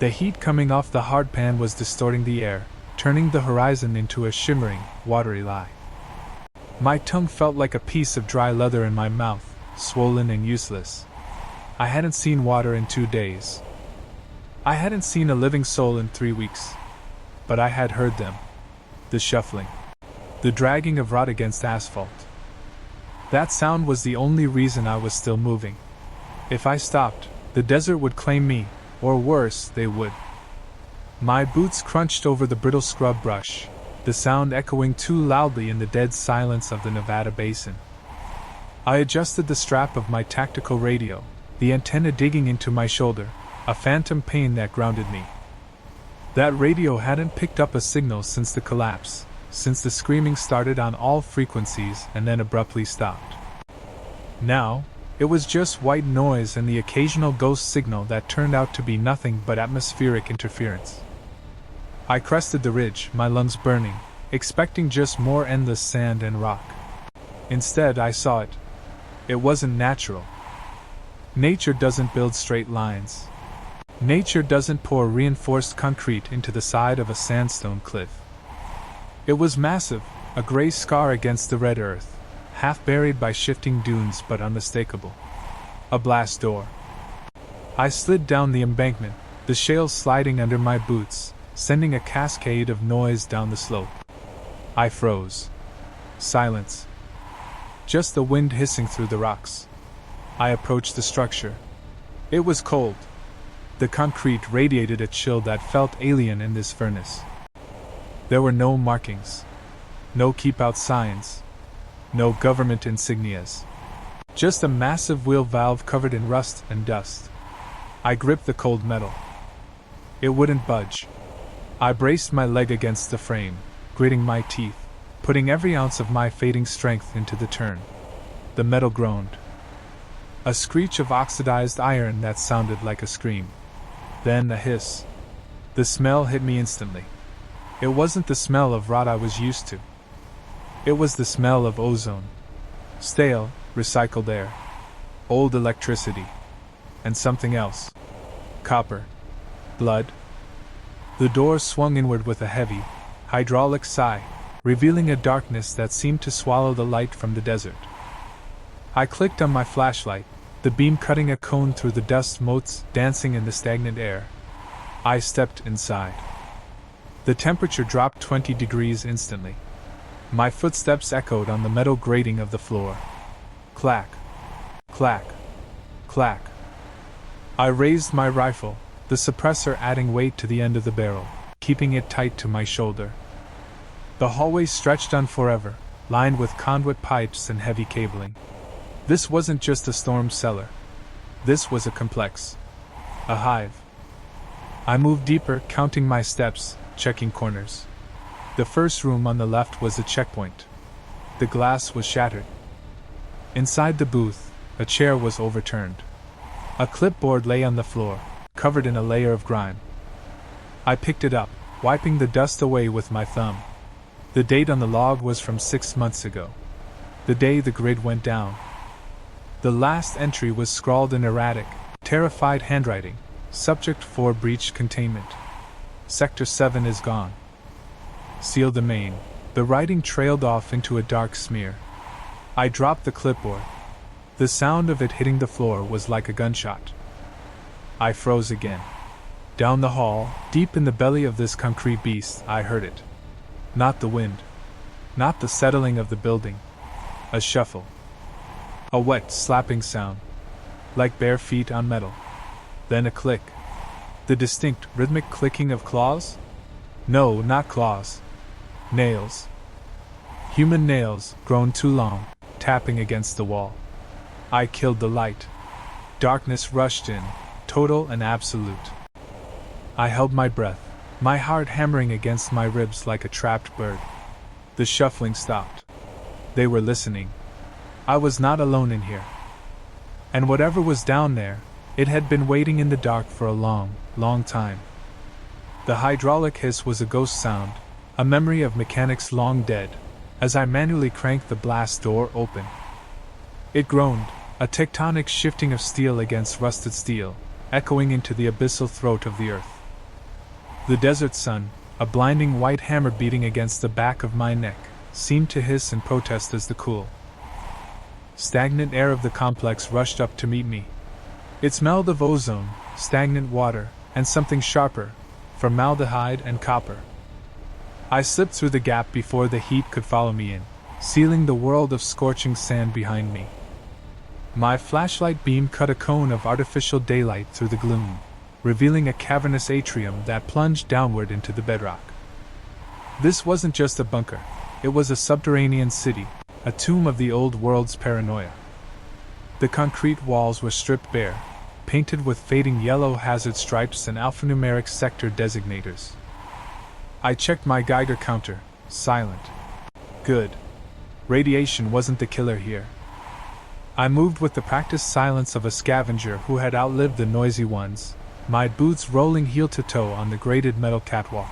The heat coming off the hardpan was distorting the air, turning the horizon into a shimmering, watery lie. My tongue felt like a piece of dry leather in my mouth, swollen and useless. I hadn't seen water in 2 days. I hadn't seen a living soul in 3 weeks. But I had heard them. The shuffling. The dragging of rot against asphalt. That sound was the only reason I was still moving. If I stopped, the desert would claim me, or worse, they would. My boots crunched over the brittle scrub brush, the sound echoing too loudly in the dead silence of the Nevada basin. I adjusted the strap of my tactical radio, the antenna digging into my shoulder, a phantom pain that grounded me. That radio hadn't picked up a signal since the collapse, since the screaming started on all frequencies and then abruptly stopped. Now, it was just white noise and the occasional ghost signal that turned out to be nothing but atmospheric interference. I crested the ridge, my lungs burning, expecting just more endless sand and rock. Instead, I saw it. It wasn't natural. Nature doesn't build straight lines. Nature doesn't pour reinforced concrete into the side of a sandstone cliff. It was massive, a gray scar against the red earth, half buried by shifting dunes but unmistakable. A blast door. I slid down the embankment, the shale sliding under my boots, sending a cascade of noise down the slope. I froze. Silence. Just the wind hissing through the rocks. I approached the structure. It was cold. The concrete radiated a chill that felt alien in this furnace. There were no markings. No keep-out signs. No government insignias. Just a massive wheel valve covered in rust and dust. I gripped the cold metal. It wouldn't budge. I braced my leg against the frame, gritting my teeth, putting every ounce of my fading strength into the turn. The metal groaned. A screech of oxidized iron that sounded like a scream. Then a hiss. The smell hit me instantly. It wasn't the smell of rot I was used to. It was the smell of ozone. Stale, recycled air. Old electricity. And something else. Copper. Blood. The door swung inward with a heavy, hydraulic sigh, revealing a darkness that seemed to swallow the light from the desert. I clicked on my flashlight, the beam cutting a cone through the dust motes dancing in the stagnant air. I stepped inside. The temperature dropped 20 degrees instantly. My footsteps echoed on the metal grating of the floor. Clack. Clack. Clack. I raised my rifle, the suppressor adding weight to the end of the barrel, keeping it tight to my shoulder. The hallway stretched on forever, lined with conduit pipes and heavy cabling. This wasn't just a storm cellar. This was a complex. A hive. I moved deeper, counting my steps, checking corners. The first room on the left was a checkpoint. The glass was shattered. Inside the booth, a chair was overturned. A clipboard lay on the floor, covered in a layer of grime. I picked it up, wiping the dust away with my thumb. The date on the log was from 6 months ago. The day the grid went down. The last entry was scrawled in erratic, terrified handwriting. Subject 4 breached containment. Sector 7 is gone. Seal the main. The writing trailed off into a dark smear. I dropped the clipboard. The sound of it hitting the floor was like a gunshot. I froze again. Down the hall, deep in the belly of this concrete beast, I heard it. Not the wind. Not the settling of the building. A shuffle. A wet, slapping sound. Like bare feet on metal. Then a click. The distinct, rhythmic clicking of claws? No, not claws. Nails. Human nails, grown too long, tapping against the wall. I killed the light. Darkness rushed in, total and absolute. I held my breath, my heart hammering against my ribs like a trapped bird. The shuffling stopped. They were listening. I was not alone in here. And whatever was down there, it had been waiting in the dark for a long, long time. The hydraulic hiss was a ghost sound, a memory of mechanics long dead, as I manually cranked the blast door open. It groaned, a tectonic shifting of steel against rusted steel, echoing into the abyssal throat of the earth. The desert sun, a blinding white hammer beating against the back of my neck, seemed to hiss and protest as the cool, stagnant air of the complex rushed up to meet me. It smelled of ozone, stagnant water, and something sharper, formaldehyde and copper. I slipped through the gap before the heat could follow me in, sealing the world of scorching sand behind me. My flashlight beam cut a cone of artificial daylight through the gloom, revealing a cavernous atrium that plunged downward into the bedrock. This wasn't just a bunker, it was a subterranean city, a tomb of the old world's paranoia. The concrete walls were stripped bare, painted with fading yellow hazard stripes and alphanumeric sector designators. I checked my Geiger counter, silent. Good. Radiation wasn't the killer here. I moved with the practiced silence of a scavenger who had outlived the noisy ones, my boots rolling heel to toe on the grated metal catwalk.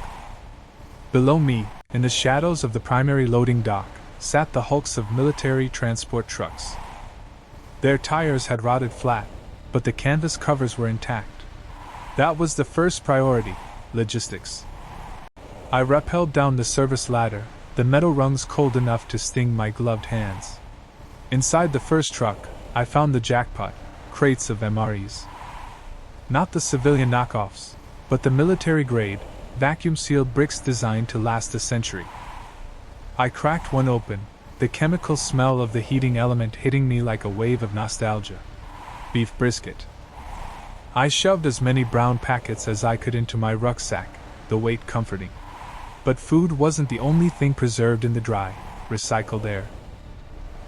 Below me, in the shadows of the primary loading dock, sat the hulks of military transport trucks. Their tires had rotted flat, but the canvas covers were intact. That was the first priority, logistics. I rappelled down the service ladder, the metal rungs cold enough to sting my gloved hands. Inside the first truck, I found the jackpot, crates of MREs. Not the civilian knockoffs, but the military-grade, vacuum-sealed bricks designed to last a century. I cracked one open, the chemical smell of the heating element hitting me like a wave of nostalgia. Beef brisket. I shoved as many brown packets as I could into my rucksack, the weight comforting. But food wasn't the only thing preserved in the dry, recycled air.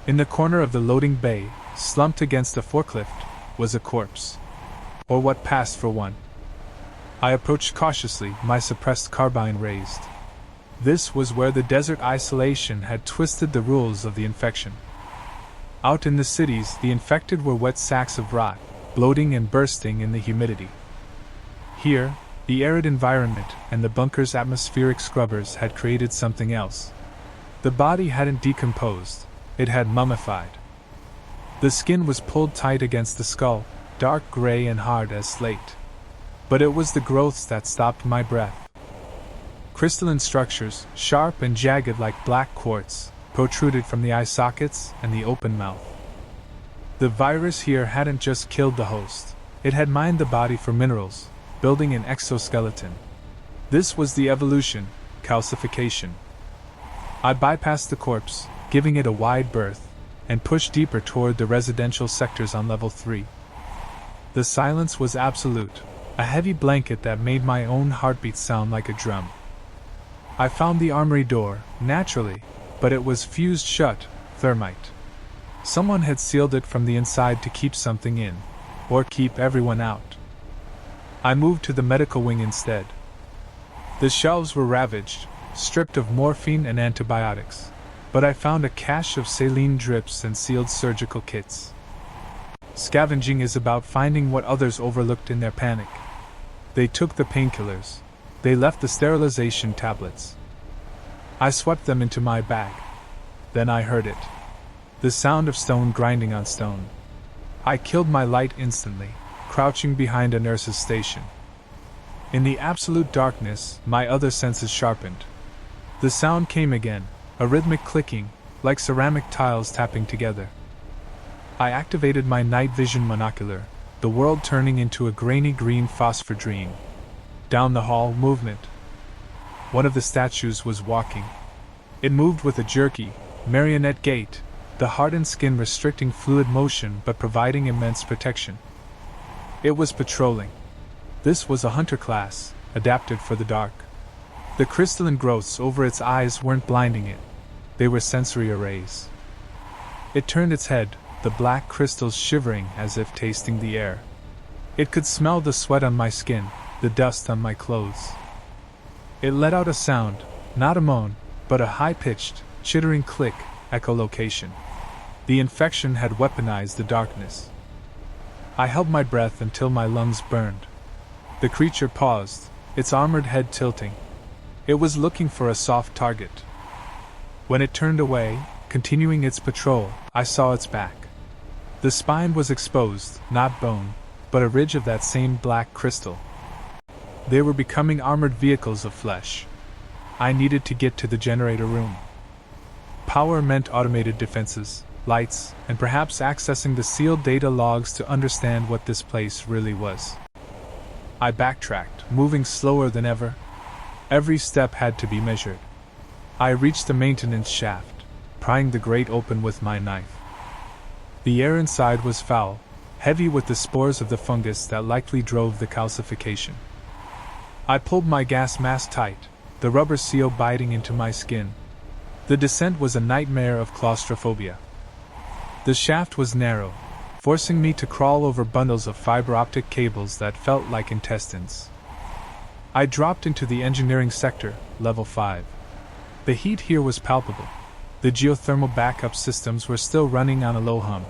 In the corner of the loading bay, slumped against a forklift, was a corpse. Or what passed for one. I approached cautiously, my suppressed carbine raised. This was where the desert isolation had twisted the rules of the infection. Out in the cities, the infected were wet sacks of rot, bloating and bursting in the humidity. Here, the arid environment and the bunker's atmospheric scrubbers had created something else. The body hadn't decomposed, it had mummified. The skin was pulled tight against the skull, dark gray and hard as slate. But it was the growths that stopped my breath. Crystalline structures, sharp and jagged like black quartz, protruded from the eye sockets and the open mouth. The virus here hadn't just killed the host, it had mined the body for minerals, building an exoskeleton. This was the evolution, calcification. I bypassed the corpse, giving it a wide berth, and pushed deeper toward the residential sectors on level 3. The silence was absolute, a heavy blanket that made my own heartbeat sound like a drum. I found the armory door, naturally, but it was fused shut, thermite. Someone had sealed it from the inside to keep something in, or keep everyone out. I moved to the medical wing instead. The shelves were ravaged, stripped of morphine and antibiotics, but I found a cache of saline drips and sealed surgical kits. Scavenging is about finding what others overlooked in their panic. They took the painkillers. They left the sterilization tablets. I swept them into my bag. Then I heard it. The sound of stone grinding on stone. I killed my light instantly, crouching behind a nurse's station. In the absolute darkness, my other senses sharpened. The sound came again, a rhythmic clicking, like ceramic tiles tapping together. I activated my night vision monocular, the world turning into a grainy green phosphor dream. Down the hall, movement. One of the statues was walking. It moved with a jerky, marionette gait, the hardened skin restricting fluid motion but providing immense protection. It was patrolling. This was a hunter class, adapted for the dark. The crystalline growths over its eyes weren't blinding it. They were sensory arrays. It turned its head, the black crystals shivering as if tasting the air. It could smell the sweat on my skin, the dust on my clothes. It let out a sound, not a moan, but a high-pitched, chittering click, echolocation. The infection had weaponized the darkness. I held my breath until my lungs burned. The creature paused, its armored head tilting. It was looking for a soft target. When it turned away, continuing its patrol, I saw its back. The spine was exposed, not bone, but a ridge of that same black crystal. They were becoming armored vehicles of flesh. I needed to get to the generator room. Power meant automated defenses, lights, and perhaps accessing the sealed data logs to understand what this place really was. I backtracked, moving slower than ever. Every step had to be measured. I reached the maintenance shaft, prying the grate open with my knife. The air inside was foul, heavy with the spores of the fungus that likely drove the calcification. I pulled my gas mask tight, the rubber seal biting into my skin. The descent was a nightmare of claustrophobia. The shaft was narrow, forcing me to crawl over bundles of fiber optic cables that felt like intestines. I dropped into the engineering sector, level 5. The heat here was palpable. The geothermal backup systems were still running on a low hum.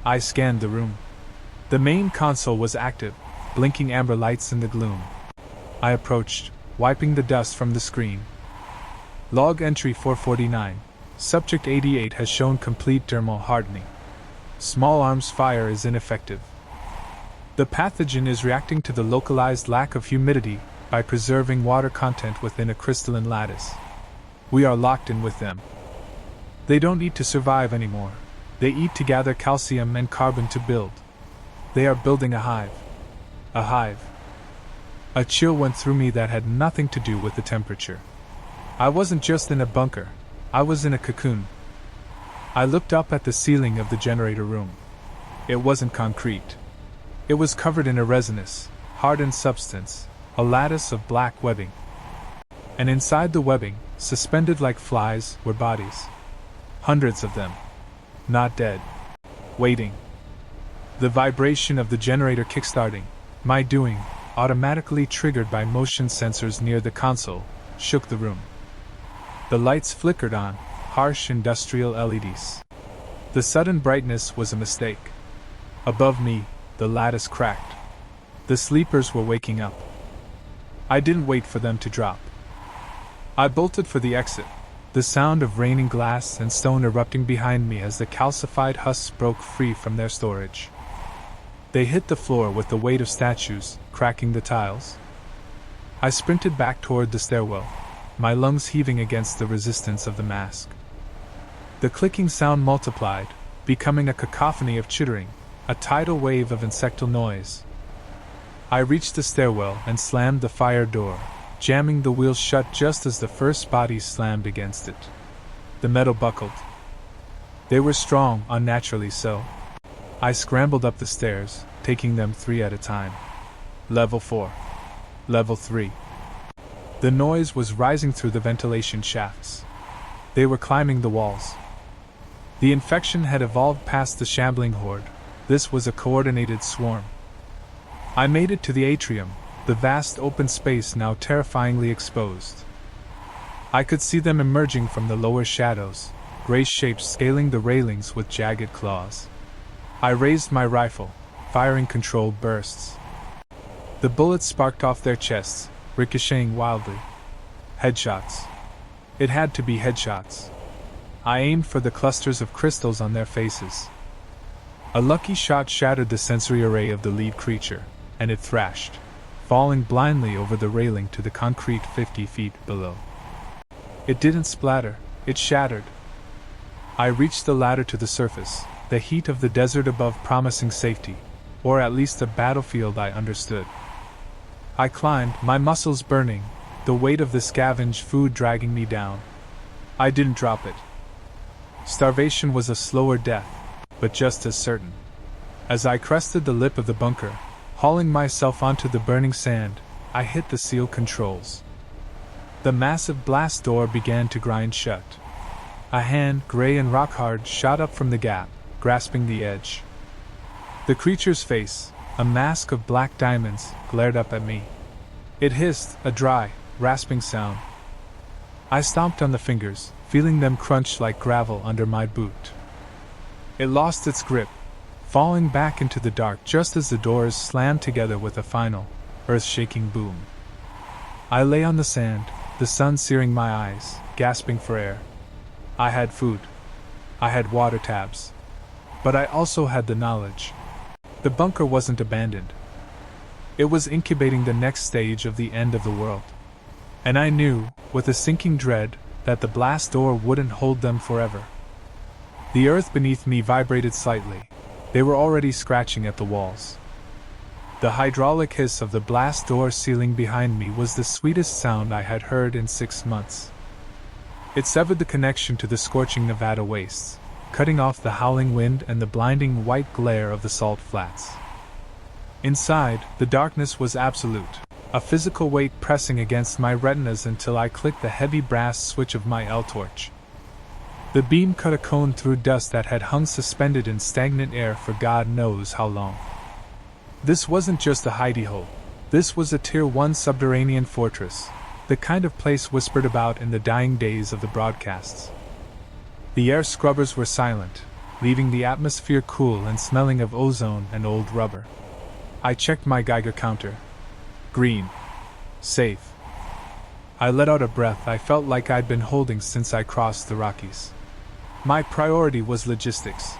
I scanned the room. The main console was active, blinking amber lights in the gloom. I approached, wiping the dust from the screen. Log entry 449. Subject 88 has shown complete dermal hardening. Small arms fire is ineffective. The pathogen is reacting to the localized lack of humidity by preserving water content within a crystalline lattice. We are locked in with them. They don't eat to survive anymore. They eat to gather calcium and carbon to build. They are building a hive. A hive. A chill went through me that had nothing to do with the temperature. I wasn't just in a bunker. I was in a cocoon. I looked up at the ceiling of the generator room. It wasn't concrete. It was covered in a resinous, hardened substance, a lattice of black webbing. And inside the webbing, suspended like flies, were bodies. Hundreds of them. Not dead. Waiting. The vibration of the generator kickstarting, my doing, automatically triggered by motion sensors near the console, shook the room. The lights flickered on, harsh industrial LEDs. The sudden brightness was a mistake. Above me, the lattice cracked. The sleepers were waking up. I didn't wait for them to drop. I bolted for the exit, the sound of raining glass and stone erupting behind me as the calcified husks broke free from their storage. They hit the floor with the weight of statues, cracking the tiles. I sprinted back toward the stairwell, my lungs heaving against the resistance of the mask. The clicking sound multiplied, becoming a cacophony of chittering, a tidal wave of insectal noise. I reached the stairwell and slammed the fire door, jamming the wheel shut just as the first body slammed against it. The metal buckled. They were strong, unnaturally so. I scrambled up the stairs, taking them 3 at a time. Level 4. Level 3. The noise was rising through the ventilation shafts. They were climbing the walls. The infection had evolved past the shambling horde. This was a coordinated swarm. I made it to the atrium, the vast open space now terrifyingly exposed. I could see them emerging from the lower shadows, gray shapes scaling the railings with jagged claws. I raised my rifle, firing controlled bursts. The bullets sparked off their chests, ricocheting wildly. Headshots. It had to be headshots. I aimed for the clusters of crystals on their faces. A lucky shot shattered the sensory array of the lead creature, and it thrashed, falling blindly over the railing to the concrete 50 feet below. It didn't splatter, it shattered. I reached the ladder to the surface, the heat of the desert above promising safety, or at least a battlefield I understood. I climbed, my muscles burning, the weight of the scavenged food dragging me down. I didn't drop it. Starvation was a slower death, but just as certain. As I crested the lip of the bunker, hauling myself onto the burning sand, I hit the seal controls. The massive blast door began to grind shut. A hand, gray and rock-hard, shot up from the gap, grasping the edge. The creature's face, a mask of black diamonds, glared up at me. It hissed, a dry, rasping sound. I stomped on the fingers, feeling them crunch like gravel under my boot. It lost its grip, falling back into the dark just as the doors slammed together with a final, earth-shaking boom. I lay on the sand, the sun searing my eyes, gasping for air. I had food. I had water tabs. But I also had the knowledge. The bunker wasn't abandoned. It was incubating the next stage of the end of the world. And I knew, with a sinking dread, that the blast door wouldn't hold them forever. The earth beneath me vibrated slightly. They were already scratching at the walls. The hydraulic hiss of the blast door sealing behind me was the sweetest sound I had heard in 6 months. It severed the connection to the scorching Nevada wastes, cutting off the howling wind and the blinding white glare of the salt flats. Inside, the darkness was absolute, a physical weight pressing against my retinas until I clicked the heavy brass switch of my L-torch. The beam cut a cone through dust that had hung suspended in stagnant air for God knows how long. This wasn't just a hidey hole. This was a Tier 1 subterranean fortress, the kind of place whispered about in the dying days of the broadcasts. The air scrubbers were silent, leaving the atmosphere cool and smelling of ozone and old rubber. I checked my Geiger counter. Green. Safe. I let out a breath I felt like I'd been holding since I crossed the Rockies. My priority was logistics.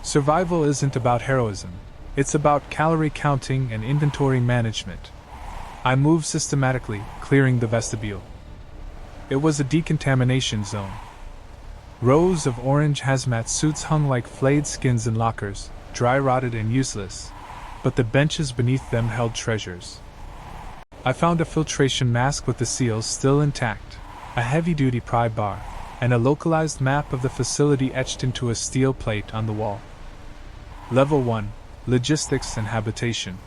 Survival isn't about heroism, it's about calorie counting and inventory management. I moved systematically, clearing the vestibule. It was a decontamination zone. Rows of orange hazmat suits hung like flayed skins in lockers, dry rotted and useless, but the benches beneath them held treasures. I found a filtration mask with the seals still intact, a heavy-duty pry bar, and a localized map of the facility etched into a steel plate on the wall. Level 1, Logistics and Habitation.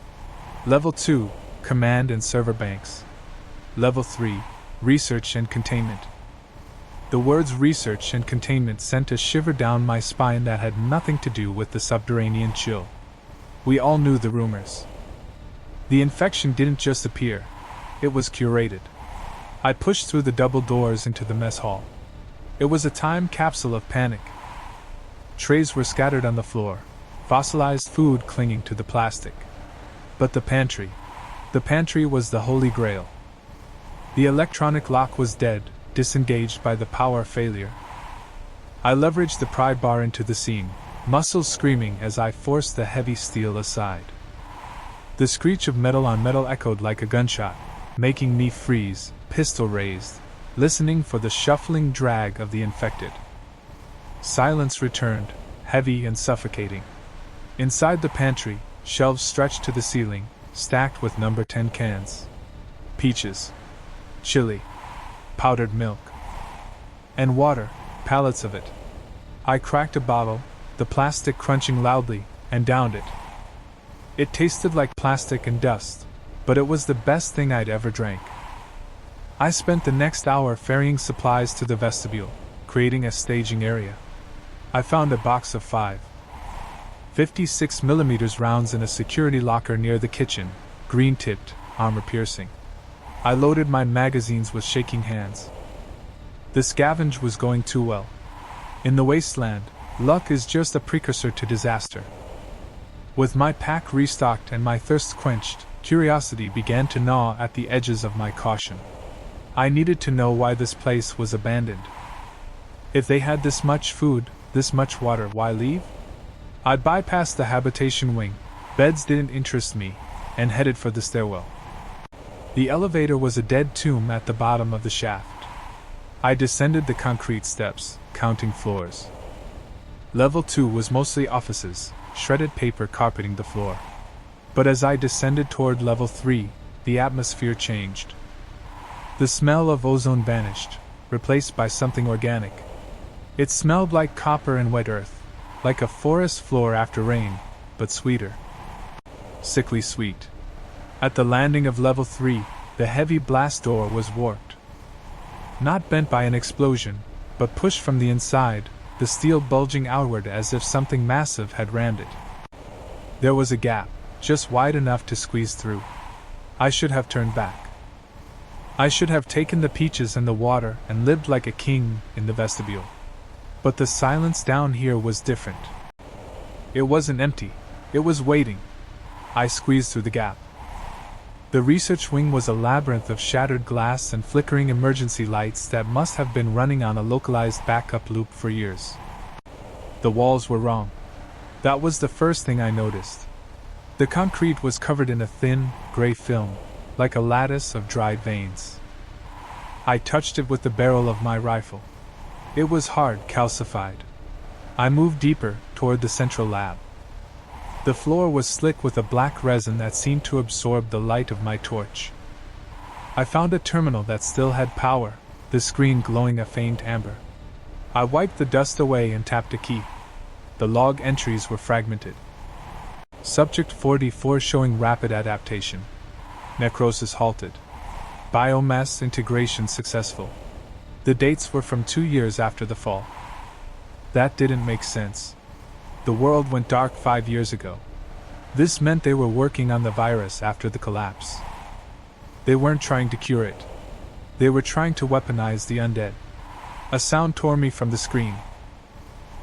Level 2, Command and Server Banks. Level 3, Research and Containment. The words research and containment sent a shiver down my spine that had nothing to do with the subterranean chill. We all knew the rumors. The infection didn't just appear, it was curated. I pushed through the double doors into the mess hall. It was a time capsule of panic. Trays were scattered on the floor, fossilized food clinging to the plastic. But the pantry was the holy grail. The electronic lock was dead, disengaged by the power failure. I leveraged the pry bar into the seam, muscles screaming as I forced the heavy steel aside. The screech of metal on metal echoed like a gunshot, making me freeze, pistol raised, listening for the shuffling drag of the infected. Silence returned, heavy and suffocating. Inside the pantry, shelves stretched to the ceiling, stacked with number 10 cans. Peaches. Chili. Powdered milk. And water, pallets of it. I cracked a bottle, the plastic crunching loudly, and downed it. It tasted like plastic and dust, but it was the best thing I'd ever drank. I spent the next hour ferrying supplies to the vestibule, creating a staging area. I found a box of 56mm rounds in a security locker near the kitchen, green-tipped, armor-piercing. I loaded my magazines with shaking hands. The scavenge was going too well. In the wasteland, luck is just a precursor to disaster. With my pack restocked and my thirst quenched, curiosity began to gnaw at the edges of my caution. I needed to know why this place was abandoned. If they had this much food, this much water, why leave? I'd bypassed the habitation wing, beds didn't interest me, and headed for the stairwell. The elevator was a dead tomb at the bottom of the shaft. I descended the concrete steps, counting floors. Level 2 was mostly offices, shredded paper carpeting the floor. But as I descended toward level 3, the atmosphere changed. The smell of ozone vanished, replaced by something organic. It smelled like copper and wet earth, like a forest floor after rain, but sweeter. Sickly sweet. At the landing of level 3, the heavy blast door was warped. Not bent by an explosion, but pushed from the inside, the steel bulging outward as if something massive had rammed it. There was a gap, just wide enough to squeeze through. I should have turned back. I should have taken the peaches and the water and lived like a king in the vestibule. But the silence down here was different. It wasn't empty, it was waiting. I squeezed through the gap. The research wing was a labyrinth of shattered glass and flickering emergency lights that must have been running on a localized backup loop for years. The walls were wrong. That was the first thing I noticed. The concrete was covered in a thin, gray film, like a lattice of dried veins. I touched it with the barrel of my rifle. It was hard, calcified. I moved deeper, toward the central lab. The floor was slick with a black resin that seemed to absorb the light of my torch. I found a terminal that still had power, the screen glowing a faint amber. I wiped the dust away and tapped a key. The log entries were fragmented. Subject 44 showing rapid adaptation. Necrosis halted. Biomass integration successful. The dates were from 2 years after the fall. That didn't make sense. The world went dark 5 years ago. This meant they were working on the virus after the collapse. They weren't trying to cure it. They were trying to weaponize the undead. A sound tore me from the screen.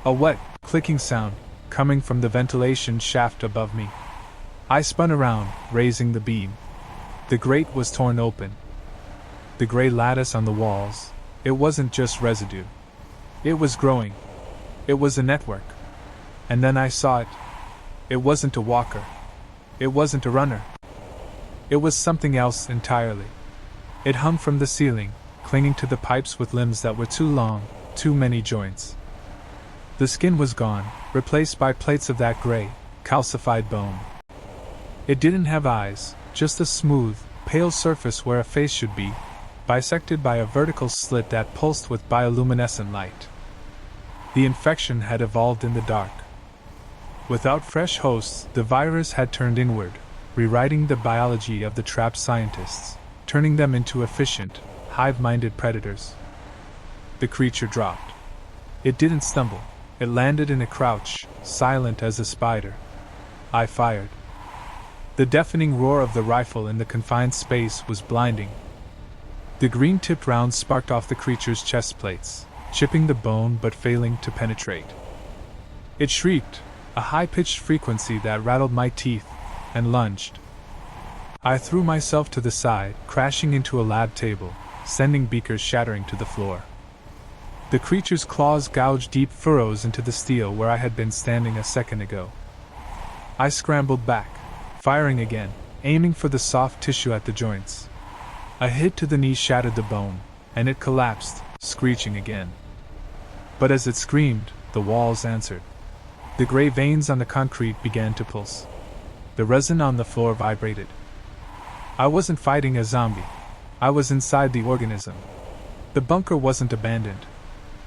A wet, clicking sound, coming from the ventilation shaft above me. I spun around, raising the beam. The grate was torn open. The gray lattice on the walls, it wasn't just residue. It was growing. It was a network. And then I saw it. It wasn't a walker. It wasn't a runner. It was something else entirely. It hung from the ceiling, clinging to the pipes with limbs that were too long, too many joints. The skin was gone, replaced by plates of that gray, calcified bone. It didn't have eyes, just a smooth, pale surface where a face should be, bisected by a vertical slit that pulsed with bioluminescent light. The infection had evolved in the dark. Without fresh hosts, the virus had turned inward, rewriting the biology of the trapped scientists, turning them into efficient, hive-minded predators. The creature dropped. It didn't stumble. It landed in a crouch, silent as a spider. I fired. The deafening roar of the rifle in the confined space was blinding. The green-tipped rounds sparked off the creature's chest plates, chipping the bone but failing to penetrate. It shrieked, a high-pitched frequency that rattled my teeth, and lunged. I threw myself to the side, crashing into a lab table, sending beakers shattering to the floor. The creature's claws gouged deep furrows into the steel where I had been standing a second ago. I scrambled back, firing again, aiming for the soft tissue at the joints. A hit to the knee shattered the bone, and it collapsed, screeching again. But as it screamed, the walls answered. The gray veins on the concrete began to pulse. The resin on the floor vibrated. I wasn't fighting a zombie. I was inside the organism. The bunker wasn't abandoned.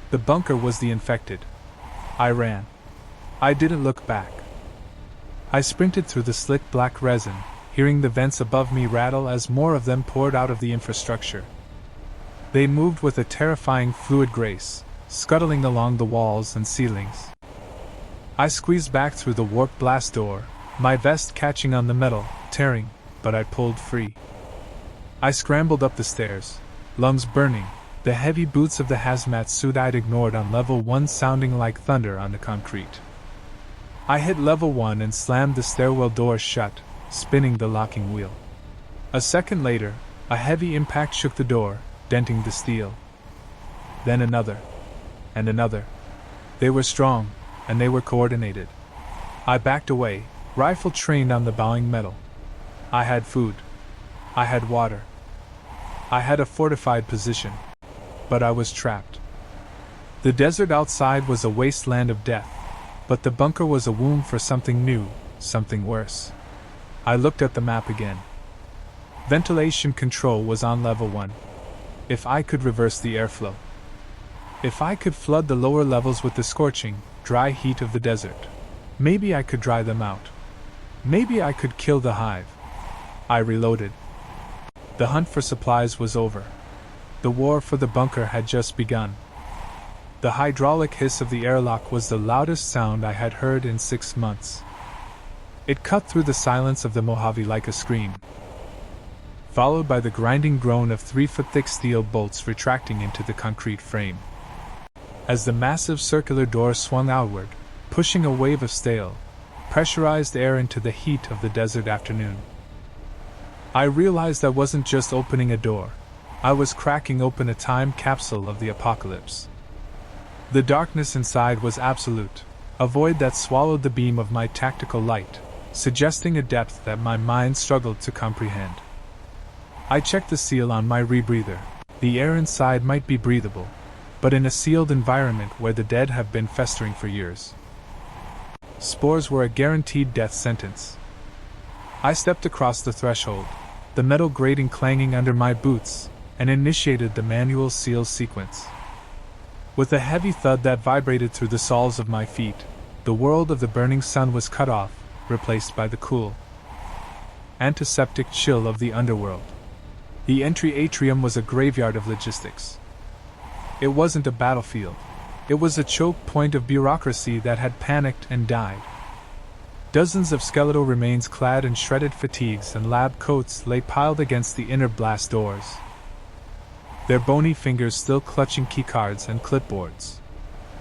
The bunker was the infected. I ran. I didn't look back. I sprinted through the slick black resin, hearing the vents above me rattle as more of them poured out of the infrastructure. They moved with a terrifying fluid grace, scuttling along the walls and ceilings. I squeezed back through the warped blast door, my vest catching on the metal, tearing, but I pulled free. I scrambled up the stairs, lungs burning, the heavy boots of the hazmat suit I'd ignored on level 1 sounding like thunder on the concrete. I hit level 1 and slammed the stairwell door shut, spinning the locking wheel. A second later, a heavy impact shook the door, denting the steel. Then another. And another. They were strong, and they were coordinated. I backed away, rifle trained on the bowing metal. I had food. I had water. I had a fortified position. But I was trapped. The desert outside was a wasteland of death, but the bunker was a womb for something new, something worse. I looked at the map again. Ventilation control was on level 1. If I could reverse the airflow. If I could flood the lower levels with the scorching, dry heat of the desert. Maybe I could dry them out. Maybe I could kill the hive. I reloaded. The hunt for supplies was over. The war for the bunker had just begun. The hydraulic hiss of the airlock was the loudest sound I had heard in 6 months. It cut through the silence of the Mojave like a scream, followed by the grinding groan of 3-foot-thick steel bolts retracting into the concrete frame. As the massive circular door swung outward, pushing a wave of stale, pressurized air into the heat of the desert afternoon, I realized I wasn't just opening a door. I was cracking open a time capsule of the apocalypse. The darkness inside was absolute, a void that swallowed the beam of my tactical light, suggesting a depth that my mind struggled to comprehend. I checked the seal on my rebreather. The air inside might be breathable, but in a sealed environment where the dead have been festering for years, spores were a guaranteed death sentence. I stepped across the threshold, the metal grating clanging under my boots, and initiated the manual seal sequence. With a heavy thud that vibrated through the soles of my feet, the world of the burning sun was cut off, replaced by the cool, antiseptic chill of the underworld. The entry atrium was a graveyard of logistics. It wasn't a battlefield. It was a choke point of bureaucracy that had panicked and died. Dozens of skeletal remains clad in shredded fatigues and lab coats lay piled against the inner blast doors, their bony fingers still clutching keycards and clipboards.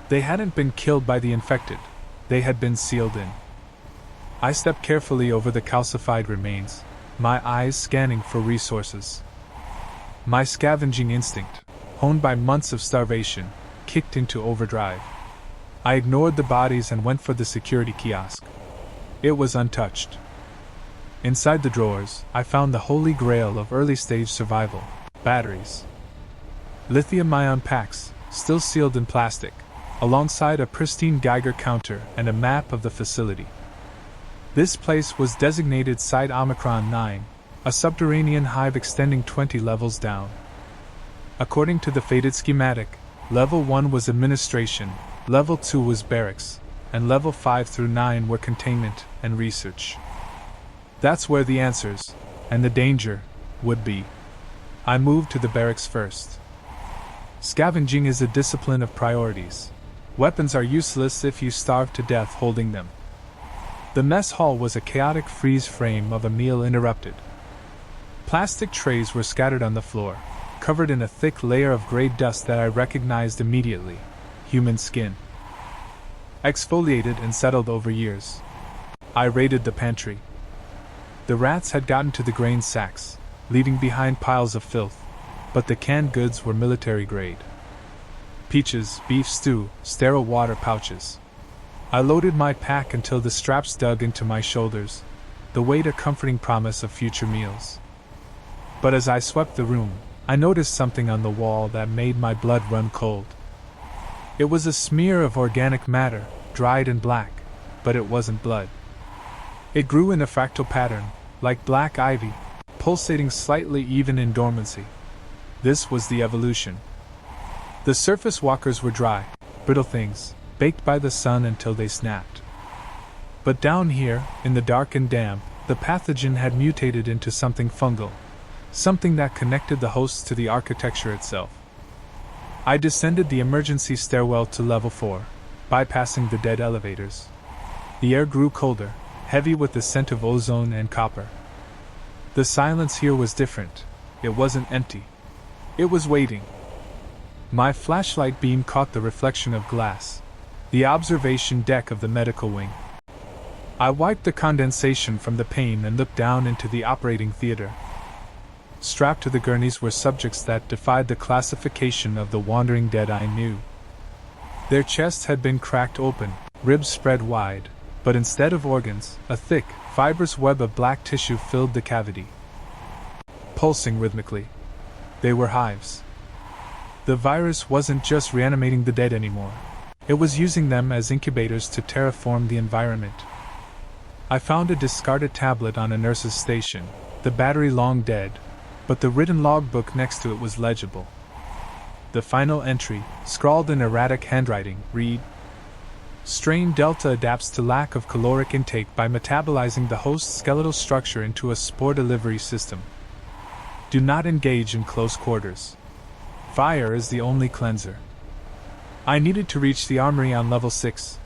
They hadn't been killed by the infected, they had been sealed in. I stepped carefully over the calcified remains, my eyes scanning for resources. My scavenging instinct, honed by months of starvation, kicked into overdrive. I ignored the bodies and went for the security kiosk. It was untouched. Inside the drawers, I found the holy grail of early-stage survival: batteries. Lithium-ion packs, still sealed in plastic, alongside a pristine Geiger counter and a map of the facility. This place was designated Site Omicron 9, a subterranean hive extending 20 levels down. According to the faded schematic, Level 1 was administration, Level 2 was barracks, and Level 5 through 9 were containment and research. That's where the answers, and the danger, would be. I moved to the barracks first. Scavenging is a discipline of priorities. Weapons are useless if you starve to death holding them. The mess hall was a chaotic freeze frame of a meal interrupted. Plastic trays were scattered on the floor, covered in a thick layer of gray dust that I recognized immediately: human skin. Exfoliated and settled over years. I raided the pantry. The rats had gotten to the grain sacks, leaving behind piles of filth, but the canned goods were military grade. Peaches, beef stew, sterile water pouches. I loaded my pack until the straps dug into my shoulders, the weight a comforting promise of future meals. But as I swept the room, I noticed something on the wall that made my blood run cold. It was a smear of organic matter, dried and black, but it wasn't blood. It grew in a fractal pattern, like black ivy, pulsating slightly even in dormancy. This was the evolution. The surface walkers were dry, brittle things, baked by the sun until they snapped. But down here, in the dark and damp, the pathogen had mutated into something fungal, something that connected the hosts to the architecture itself. I descended the emergency stairwell to level 4, bypassing the dead elevators. The air grew colder, heavy with the scent of ozone and copper. The silence here was different. It wasn't empty. It was waiting. My flashlight beam caught the reflection of glass, the observation deck of the medical wing. I wiped the condensation from the pane and looked down into the operating theater. Strapped to the gurneys were subjects that defied the classification of the wandering dead I knew. Their chests had been cracked open, ribs spread wide, but instead of organs, a thick, fibrous web of black tissue filled the cavity, pulsing rhythmically. They were hives. The virus wasn't just reanimating the dead anymore. It was using them as incubators to terraform the environment. I found a discarded tablet on a nurse's station, the battery long dead, but the written logbook next to it was legible. The final entry, scrawled in erratic handwriting, read: Strain Delta adapts to lack of caloric intake by metabolizing the host's skeletal structure into a spore delivery system. Do not engage in close quarters. Fire is the only cleanser. I needed to reach the armory on level 6,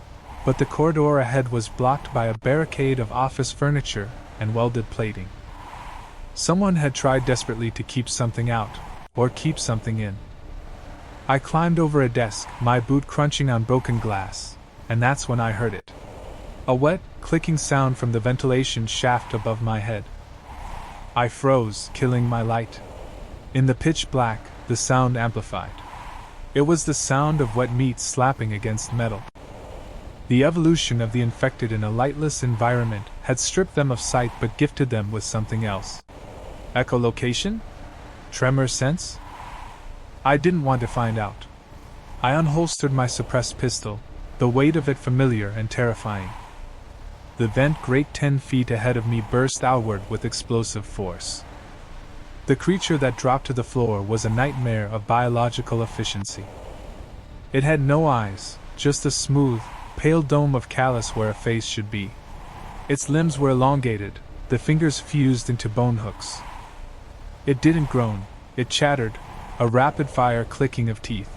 but the corridor ahead was blocked by a barricade of office furniture and welded plating. Someone had tried desperately to keep something out, or keep something in. I climbed over a desk, my boot crunching on broken glass, and that's when I heard it. A wet, clicking sound from the ventilation shaft above my head. I froze, killing my light. In the pitch black, the sound amplified. It was the sound of wet meat slapping against metal. The evolution of the infected in a lightless environment, had stripped them of sight but gifted them with something else. Echolocation? Tremor sense? I didn't want to find out. I unholstered my suppressed pistol, the weight of it familiar and terrifying. The vent grate 10 feet ahead of me burst outward with explosive force. The creature that dropped to the floor was a nightmare of biological efficiency. It had no eyes, just a smooth, pale dome of callus where a face should be. Its limbs were elongated, the fingers fused into bone hooks. It didn't groan, it chattered, a rapid-fire clicking of teeth.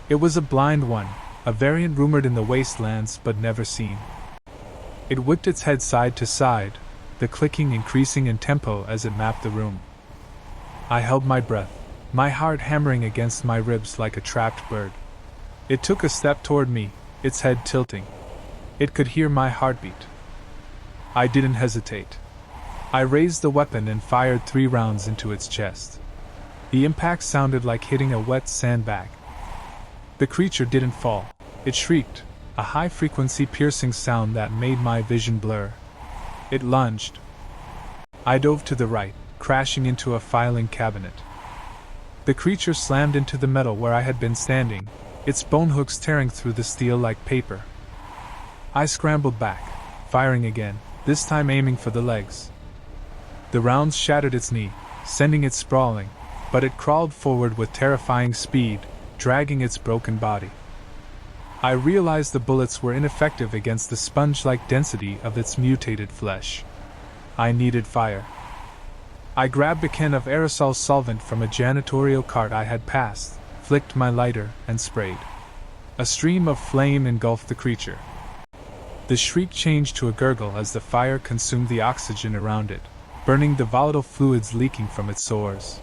It was a blind one, a variant rumored in the wastelands but never seen. It whipped its head side to side, the clicking increasing in tempo as it mapped the room. I held my breath, my heart hammering against my ribs like a trapped bird. It took a step toward me, its head tilting. It could hear my heartbeat. I didn't hesitate. I raised the weapon and fired 3 rounds into its chest. The impact sounded like hitting a wet sandbag. The creature didn't fall. It shrieked, a high-frequency piercing sound that made my vision blur. It lunged. I dove to the right, crashing into a filing cabinet. The creature slammed into the metal where I had been standing, its bone hooks tearing through the steel like paper. I scrambled back, firing again, this time aiming for the legs. The rounds shattered its knee, sending it sprawling, but it crawled forward with terrifying speed, dragging its broken body. I realized the bullets were ineffective against the sponge-like density of its mutated flesh. I needed fire. I grabbed a can of aerosol solvent from a janitorial cart I had passed, flicked my lighter, and sprayed. A stream of flame engulfed the creature. The shriek changed to a gurgle as the fire consumed the oxygen around it, burning the volatile fluids leaking from its sores.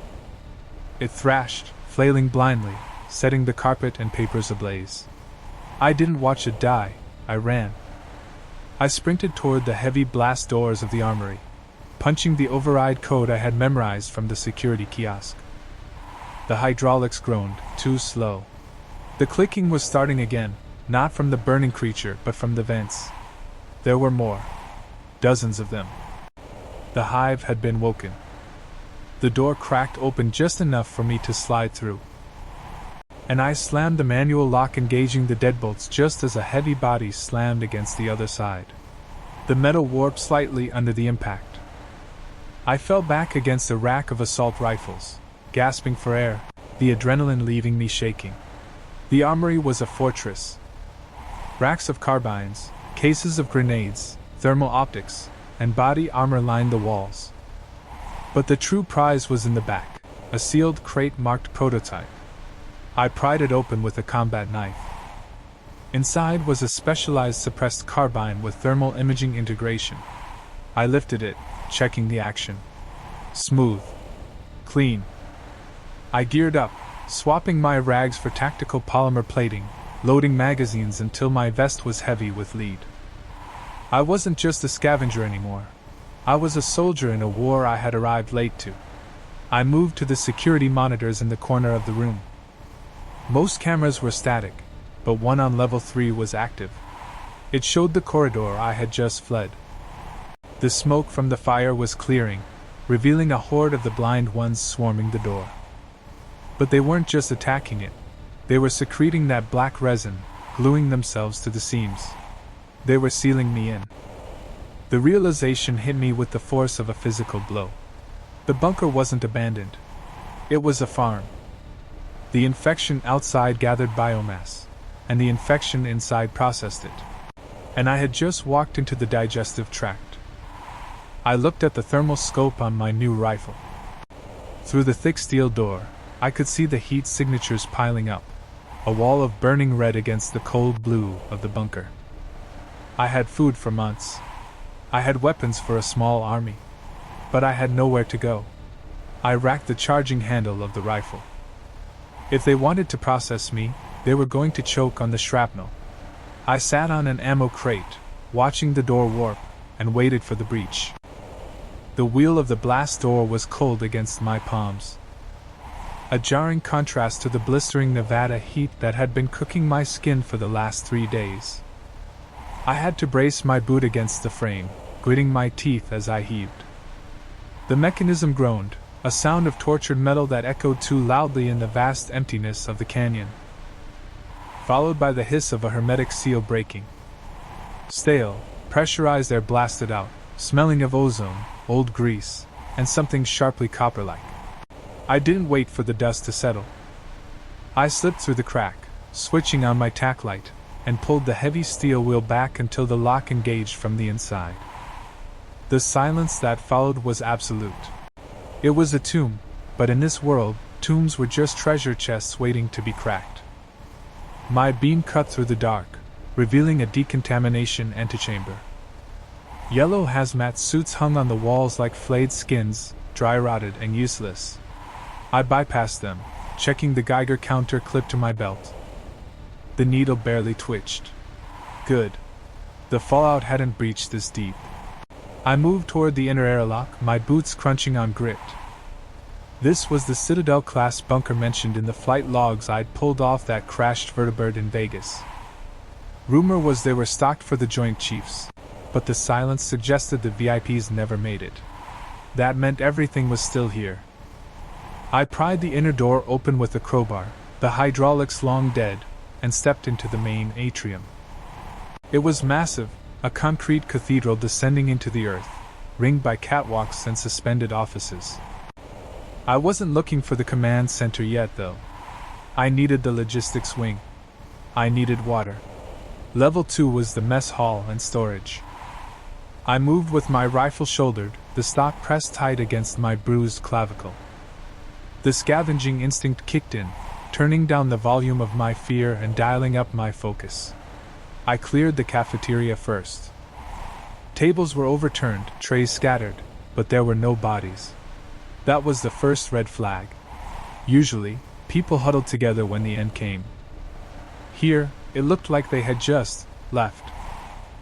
It thrashed, flailing blindly, setting the carpet and papers ablaze. I didn't watch it die, I ran. I sprinted toward the heavy blast doors of the armory, punching the override code I had memorized from the security kiosk. The hydraulics groaned, too slow. The clicking was starting again, not from the burning creature but from the vents. There were more. Dozens of them. The hive had been woken. The door cracked open just enough for me to slide through. And I slammed the manual lock, engaging the deadbolts just as a heavy body slammed against the other side. The metal warped slightly under the impact. I fell back against a rack of assault rifles, gasping for air, the adrenaline leaving me shaking. The armory was a fortress. Racks of carbines, cases of grenades, thermal optics, and body armor lined the walls. But the true prize was in the back, a sealed crate marked prototype. I pried it open with a combat knife. Inside was a specialized suppressed carbine with thermal imaging integration. I lifted it, checking the action. Smooth. Clean. I geared up, swapping my rags for tactical polymer plating, loading magazines until my vest was heavy with lead. I wasn't just a scavenger anymore. I was a soldier in a war I had arrived late to. I moved to the security monitors in the corner of the room. Most cameras were static, but one on level 3 was active. It showed the corridor I had just fled. The smoke from the fire was clearing, revealing a horde of the blind ones swarming the door. But they weren't just attacking it. They were secreting that black resin, gluing themselves to the seams. They were sealing me in. The realization hit me with the force of a physical blow. The bunker wasn't abandoned. It was a farm. The infection outside gathered biomass, and the infection inside processed it. And I had just walked into the digestive tract. I looked at the thermal scope on my new rifle. Through the thick steel door, I could see the heat signatures piling up, a wall of burning red against the cold blue of the bunker. I had food for months. I had weapons for a small army. But I had nowhere to go. I racked the charging handle of the rifle. If they wanted to process me, they were going to choke on the shrapnel. I sat on an ammo crate, watching the door warp, and waited for the breach. The wheel of the blast door was cold against my palms. A jarring contrast to the blistering Nevada heat that had been cooking my skin for the last 3 days. I had to brace my boot against the frame, gritting my teeth as I heaved. The mechanism groaned, a sound of tortured metal that echoed too loudly in the vast emptiness of the canyon, followed by the hiss of a hermetic seal breaking. Stale, pressurized air blasted out, smelling of ozone, old grease, and something sharply copper-like. I didn't wait for the dust to settle. I slipped through the crack, switching on my tack light, and pulled the heavy steel wheel back until the lock engaged from the inside. The silence that followed was absolute. It was a tomb, but in this world, tombs were just treasure chests waiting to be cracked. My beam cut through the dark, revealing a decontamination antechamber. Yellow hazmat suits hung on the walls like flayed skins, dry-rotted and useless. I bypassed them, checking the Geiger counter clipped to my belt. The needle barely twitched. Good. The fallout hadn't breached this deep. I moved toward the inner airlock, my boots crunching on grit. This was the Citadel-class bunker mentioned in the flight logs I'd pulled off that crashed vertibird in Vegas. Rumor was they were stocked for the Joint Chiefs, but the silence suggested the VIPs never made it. That meant everything was still here. I pried the inner door open with a crowbar, the hydraulics long dead, and stepped into the main atrium. It was massive, a concrete cathedral descending into the earth, ringed by catwalks and suspended offices. I wasn't looking for the command center yet, though. I needed the logistics wing. I needed water. Level 2 was the mess hall and storage. I moved with my rifle shouldered, the stock pressed tight against my bruised clavicle. The scavenging instinct kicked in, turning down the volume of my fear and dialing up my focus. I cleared the cafeteria first. Tables were overturned, trays scattered, but there were no bodies. That was the first red flag. Usually, people huddled together when the end came. Here, it looked like they had just left.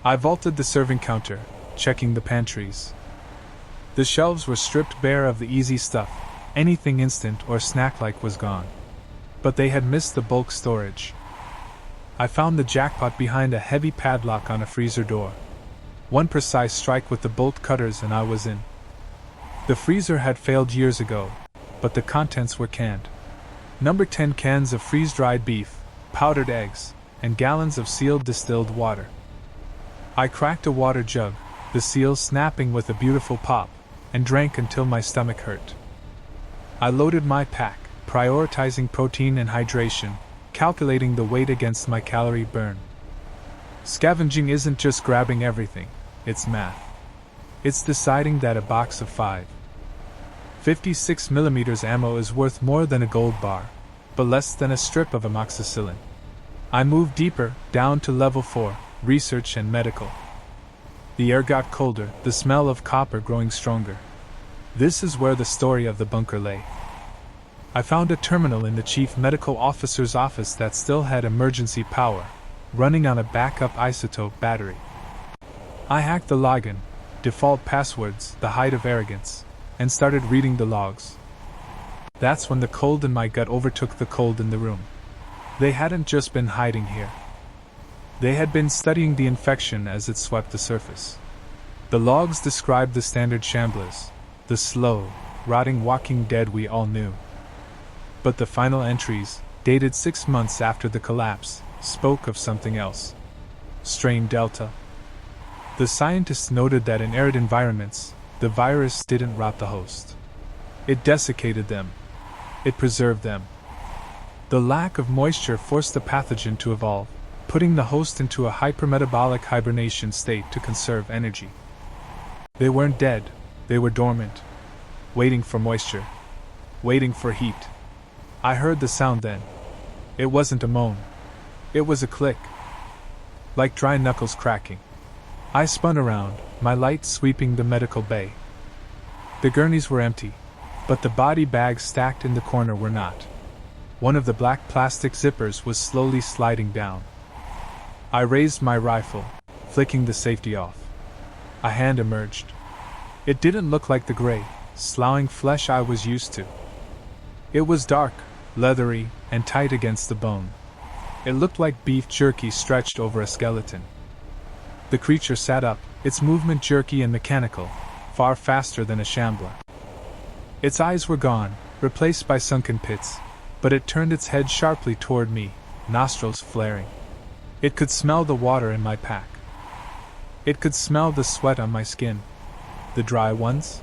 I vaulted the serving counter, checking the pantries. The shelves were stripped bare of the easy stuff, anything instant or snack-like was gone. But they had missed the bulk storage. I found the jackpot behind a heavy padlock on a freezer door. One precise strike with the bolt cutters and I was in. The freezer had failed years ago, but the contents were canned. Number 10 cans of freeze-dried beef, powdered eggs, and gallons of sealed distilled water. I cracked a water jug, the seal snapping with a beautiful pop, and drank until my stomach hurt. I loaded my pack, prioritizing protein and hydration, calculating the weight against my calorie burn. Scavenging isn't just grabbing everything, it's math. It's deciding that a box of 56mm ammo is worth more than a gold bar, but less than a strip of amoxicillin. I moved deeper, down to level 4, research and medical. The air got colder, the smell of copper growing stronger. This is where the story of the bunker lay. I found a terminal in the chief medical officer's office that still had emergency power, running on a backup isotope battery. I hacked the login, default passwords, the height of arrogance, and started reading the logs. That's when the cold in my gut overtook the cold in the room. They hadn't just been hiding here. They had been studying the infection as it swept the surface. The logs described the standard shamblers, the slow, rotting walking dead we all knew. But the final entries, dated 6 months after the collapse, spoke of something else. Strain Delta. The scientists noted that in arid environments, the virus didn't rot the host. It desiccated them. It preserved them. The lack of moisture forced the pathogen to evolve, putting the host into a hypermetabolic hibernation state to conserve energy. They weren't dead, they were dormant, waiting for moisture, waiting for heat. I heard the sound then. It wasn't a moan. It was a click. Like dry knuckles cracking. I spun around, my light sweeping the medical bay. The gurneys were empty, but the body bags stacked in the corner were not. One of the black plastic zippers was slowly sliding down. I raised my rifle, flicking the safety off. A hand emerged. It didn't look like the gray, sloughing flesh I was used to. It was dark, leathery, and tight against the bone. It looked like beef jerky stretched over a skeleton. The creature sat up, its movement jerky and mechanical, far faster than a shambler. Its eyes were gone, replaced by sunken pits, but it turned its head sharply toward me, nostrils flaring. It could smell the water in my pack. It could smell the sweat on my skin. The dry ones?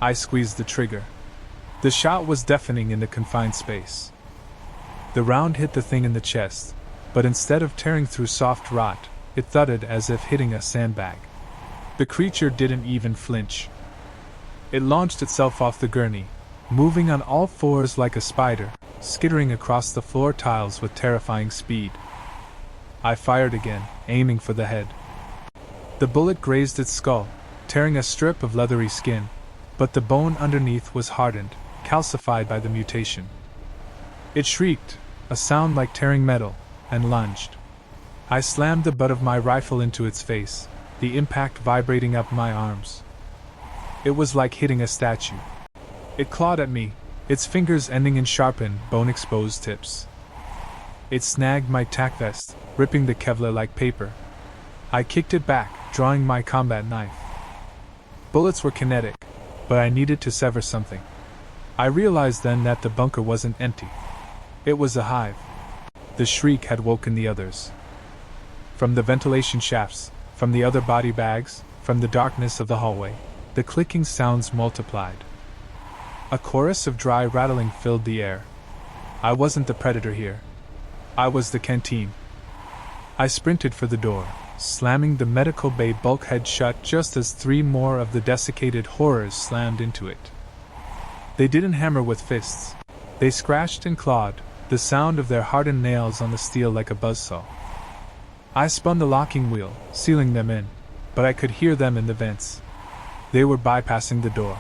I squeezed the trigger. The shot was deafening in the confined space. The round hit the thing in the chest, but instead of tearing through soft rot, it thudded as if hitting a sandbag. The creature didn't even flinch. It launched itself off the gurney, moving on all fours like a spider, skittering across the floor tiles with terrifying speed. I fired again, aiming for the head. The bullet grazed its skull, tearing a strip of leathery skin, but the bone underneath was hardened, calcified by the mutation. It shrieked, a sound like tearing metal, and lunged. I slammed the butt of my rifle into its face, the impact vibrating up my arms. It was like hitting a statue. It clawed at me, its fingers ending in sharpened, bone-exposed tips. It snagged my tack vest, ripping the Kevlar like paper. I kicked it back, drawing my combat knife. Bullets were kinetic, but I needed to sever something. I realized then that the bunker wasn't empty. It was a hive. The shriek had woken the others. From the ventilation shafts, from the other body bags, from the darkness of the hallway, the clicking sounds multiplied. A chorus of dry rattling filled the air. I wasn't the predator here. I was the canteen. I sprinted for the door, slamming the medical bay bulkhead shut just as 3 more of the desiccated horrors slammed into it. They didn't hammer with fists. They scratched and clawed, the sound of their hardened nails on the steel like a buzzsaw. I spun the locking wheel, sealing them in, but I could hear them in the vents. They were bypassing the door.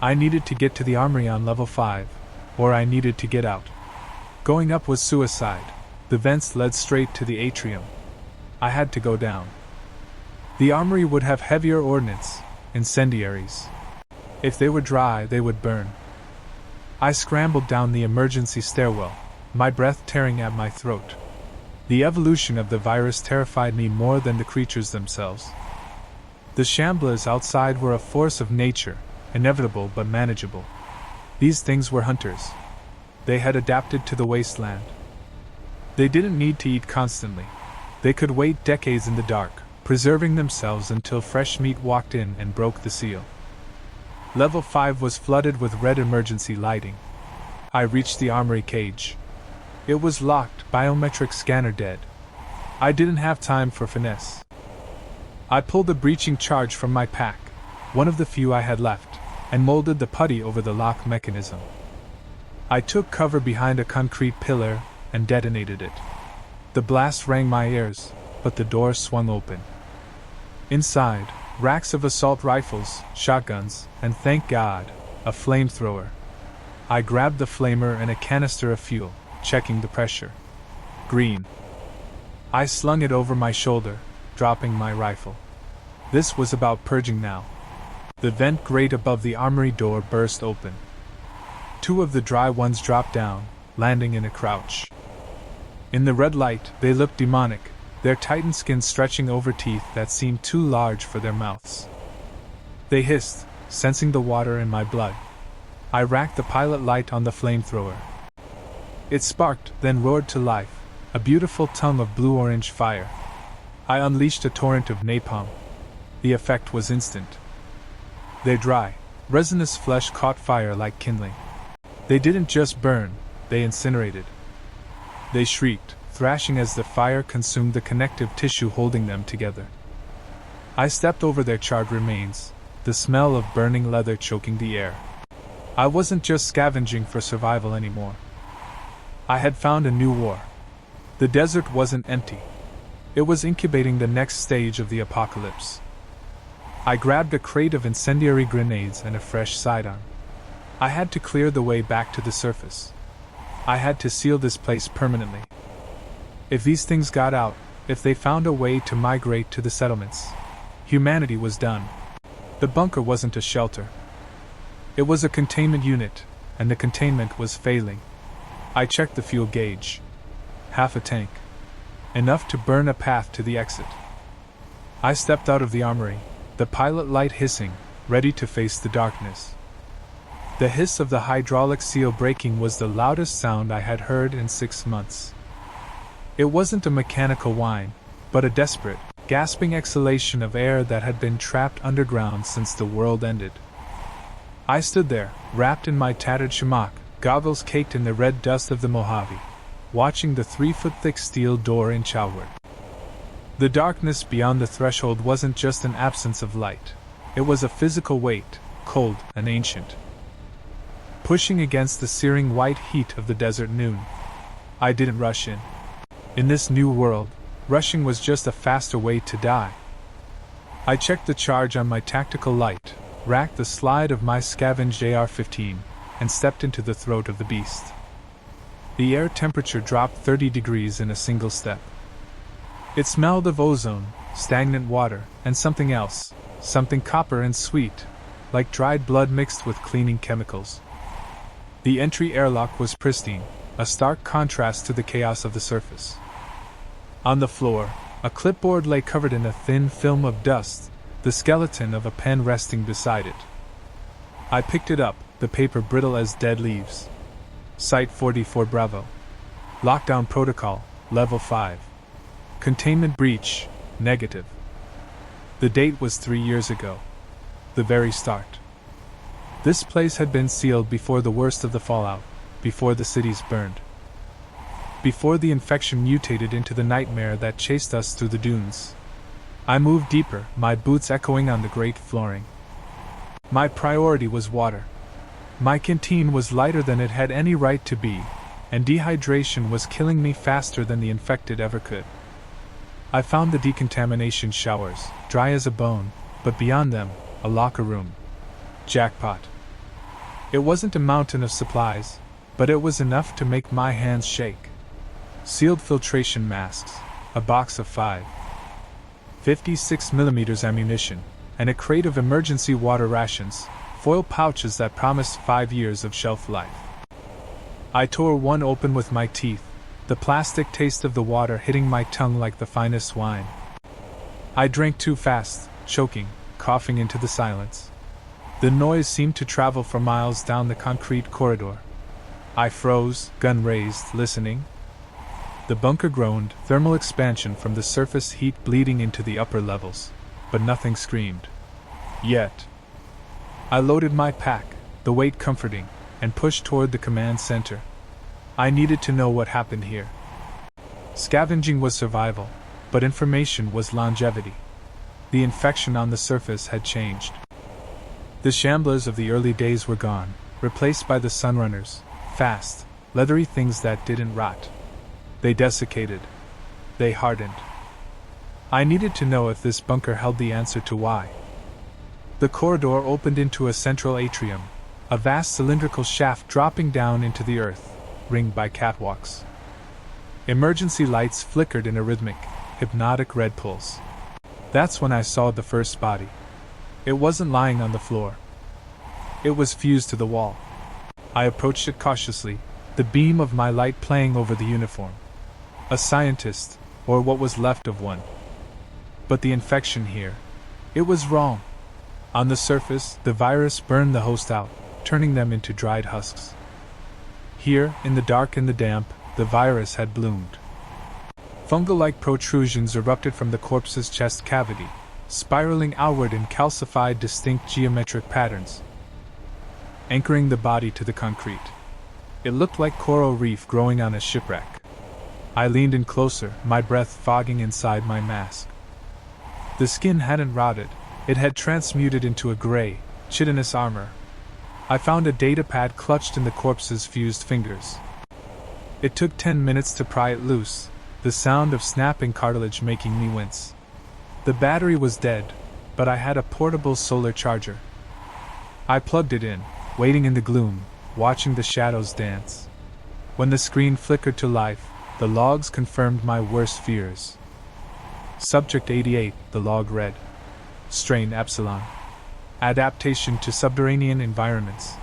I needed to get to the armory on level 5, or I needed to get out. Going up was suicide. The vents led straight to the atrium. I had to go down. The armory would have heavier ordnance, incendiaries. If they were dry, they would burn. I scrambled down the emergency stairwell, my breath tearing at my throat. The evolution of the virus terrified me more than the creatures themselves. The shamblers outside were a force of nature, inevitable but manageable. These things were hunters. They had adapted to the wasteland. They didn't need to eat constantly. They could wait decades in the dark, preserving themselves until fresh meat walked in and broke the seal. Level 5 was flooded with red emergency lighting. I reached the armory cage. It was locked, biometric scanner dead. I didn't have time for finesse. I pulled the breaching charge from my pack, one of the few I had left, and molded the putty over the lock mechanism. I took cover behind a concrete pillar and detonated it. The blast rang my ears, but the door swung open. Inside, racks of assault rifles, shotguns, and thank God, a flamethrower. I grabbed the flamer and a canister of fuel, checking the pressure. Green. I slung it over my shoulder, dropping my rifle. This was about purging now. The vent grate above the armory door burst open. 2 of the dry ones dropped down, landing in a crouch. In the red light, they looked demonic, their tightened skin stretching over teeth that seemed too large for their mouths. They hissed, sensing the water in my blood. I racked the pilot light on the flamethrower. It sparked, then roared to life, a beautiful tongue of blue-orange fire. I unleashed a torrent of napalm. The effect was instant. Their dry, resinous flesh caught fire like kindling. They didn't just burn, they incinerated. They shrieked, thrashing as the fire consumed the connective tissue holding them together. I stepped over their charred remains, the smell of burning leather choking the air. I wasn't just scavenging for survival anymore. I had found a new war. The desert wasn't empty. It was incubating the next stage of the apocalypse. I grabbed a crate of incendiary grenades and a fresh sidearm. I had to clear the way back to the surface. I had to seal this place permanently. If these things got out, if they found a way to migrate to the settlements, humanity was done. The bunker wasn't a shelter. It was a containment unit, and the containment was failing. I checked the fuel gauge. Half a tank. Enough to burn a path to the exit. I stepped out of the armory, the pilot light hissing, ready to face the darkness. The hiss of the hydraulic seal breaking was the loudest sound I had heard in 6 months. It wasn't a mechanical whine, but a desperate, gasping exhalation of air that had been trapped underground since the world ended. I stood there, wrapped in my tattered shamak, goggles caked in the red dust of the Mojave, watching the 3-foot-thick steel door inch outward. The darkness beyond the threshold wasn't just an absence of light. It was a physical weight, cold and ancient, pushing against the searing white heat of the desert noon. I didn't rush in. In this new world, rushing was just a faster way to die. I checked the charge on my tactical light, racked the slide of my scavenged AR-15, and stepped into the throat of the beast. The air temperature dropped 30 degrees in a single step. It smelled of ozone, stagnant water, and something else, something copper and sweet, like dried blood mixed with cleaning chemicals. The entry airlock was pristine, a stark contrast to the chaos of the surface. On the floor, a clipboard lay covered in a thin film of dust, the skeleton of a pen resting beside it. I picked it up, the paper brittle as dead leaves. Site 44 Bravo. Lockdown Protocol, Level 5. Containment breach, negative. The date was 3 years ago. The very start. This place had been sealed before the worst of the fallout, before the cities burned. Before the infection mutated into the nightmare that chased us through the dunes. I moved deeper, my boots echoing on the great flooring. My priority was water. My canteen was lighter than it had any right to be, and dehydration was killing me faster than the infected ever could. I found the decontamination showers, dry as a bone, but beyond them, a locker room. Jackpot. It wasn't a mountain of supplies, but it was enough to make my hands shake. Sealed filtration masks, a box of 56mm ammunition, and a crate of emergency water rations, foil pouches that promised 5 years of shelf life. I tore one open with my teeth, the plastic taste of the water hitting my tongue like the finest wine. I drank too fast, choking, coughing into the silence. The noise seemed to travel for miles down the concrete corridor. I froze, gun raised, listening. The bunker groaned, thermal expansion from the surface heat bleeding into the upper levels, but nothing screamed. Yet. I loaded my pack, the weight comforting, and pushed toward the command center. I needed to know what happened here. Scavenging was survival, but information was longevity. The infection on the surface had changed. The shamblers of the early days were gone, replaced by the sunrunners, fast, leathery things that didn't rot. They desiccated. They hardened. I needed to know if this bunker held the answer to why. The corridor opened into a central atrium, a vast cylindrical shaft dropping down into the earth, ringed by catwalks. Emergency lights flickered in a rhythmic, hypnotic red pulse. That's when I saw the first body. It wasn't lying on the floor. It was fused to the wall. I approached it cautiously, the beam of my light playing over the uniform. A scientist, or what was left of one. But the infection here, it was wrong. On the surface, the virus burned the host out, turning them into dried husks. Here, in the dark and the damp, the virus had bloomed. Fungal-like protrusions erupted from the corpse's chest cavity, spiraling outward in calcified distinct geometric patterns, anchoring the body to the concrete. It looked like coral reef growing on a shipwreck. I leaned in closer, my breath fogging inside my mask. The skin hadn't rotted, it had transmuted into a gray, chitinous armor. I found a datapad clutched in the corpse's fused fingers. It took 10 minutes to pry it loose, the sound of snapping cartilage making me wince. The battery was dead, but I had a portable solar charger. I plugged it in, waiting in the gloom, watching the shadows dance. When the screen flickered to life, the logs confirmed my worst fears. Subject 88, the log read. Strain Epsilon. Adaptation to subterranean environments.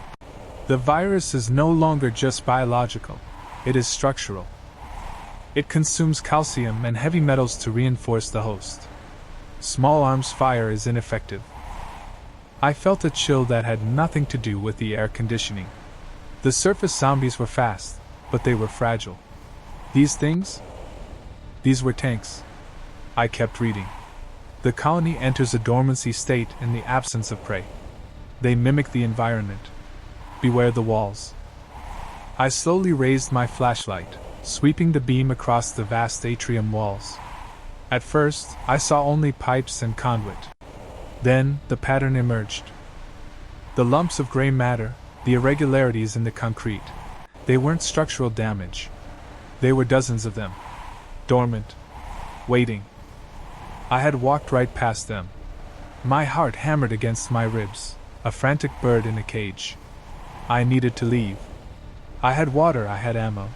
The virus is no longer just biological, it is structural. It consumes calcium and heavy metals to reinforce the host. Small arms fire is ineffective. I felt a chill that had nothing to do with the air conditioning. The surface zombies were fast, but they were fragile. These things? These were tanks. I kept reading. The colony enters a dormancy state in the absence of prey. They mimic the environment. Beware the walls. I slowly raised my flashlight, sweeping the beam across the vast atrium walls. At first, I saw only pipes and conduit. Then, the pattern emerged. The lumps of gray matter, the irregularities in the concrete. They weren't structural damage. They were dozens of them. Dormant. Waiting. I had walked right past them. My heart hammered against my ribs, a frantic bird in a cage. I needed to leave. I had water, I had ammo.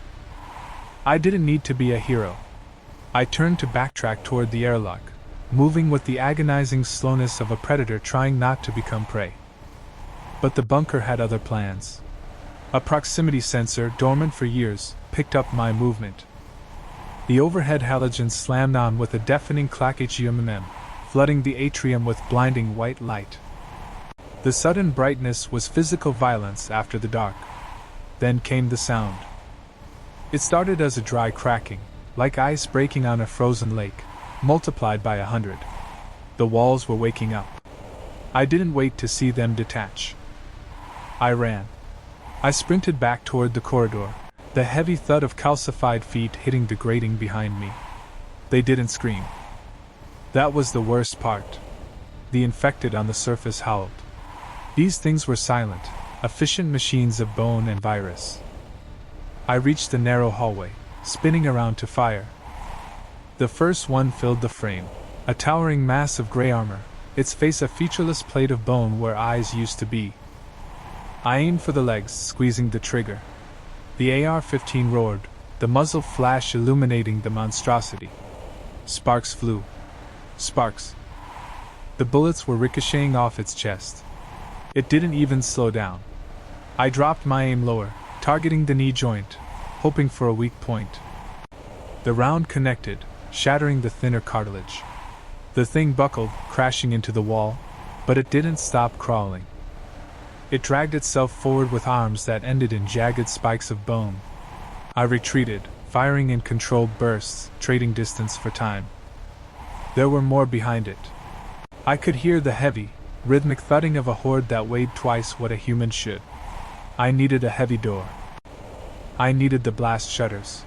I didn't need to be a hero. I turned to backtrack toward the airlock, moving with the agonizing slowness of a predator trying not to become prey. But the bunker had other plans. A proximity sensor, dormant for years, picked up my movement. The overhead halogens slammed on with a deafening clack, flooding the atrium with blinding white light. The sudden brightness was physical violence after the dark. Then came the sound. It started as a dry cracking, like ice breaking on a frozen lake, multiplied by 100. The walls were waking up. I didn't wait to see them detach. I ran. I sprinted back toward the corridor, the heavy thud of calcified feet hitting the grating behind me. They didn't scream. That was the worst part. The infected on the surface howled. These things were silent, efficient machines of bone and virus. I reached the narrow hallway, spinning around to fire. The first one filled the frame, a towering mass of gray armor, its face a featureless plate of bone where eyes used to be. I aimed for the legs, squeezing the trigger. The AR-15 roared, the muzzle flash illuminating the monstrosity. Sparks flew. Sparks. The bullets were ricocheting off its chest. It didn't even slow down. I dropped my aim lower, targeting the knee joint, hoping for a weak point. The round connected, shattering the thinner cartilage. The thing buckled, crashing into the wall, but it didn't stop crawling. It dragged itself forward with arms that ended in jagged spikes of bone. I retreated, firing in controlled bursts, trading distance for time. There were more behind it. I could hear the heavy, rhythmic thudding of a horde that weighed twice what a human should. I needed a heavy door. I needed the blast shutters.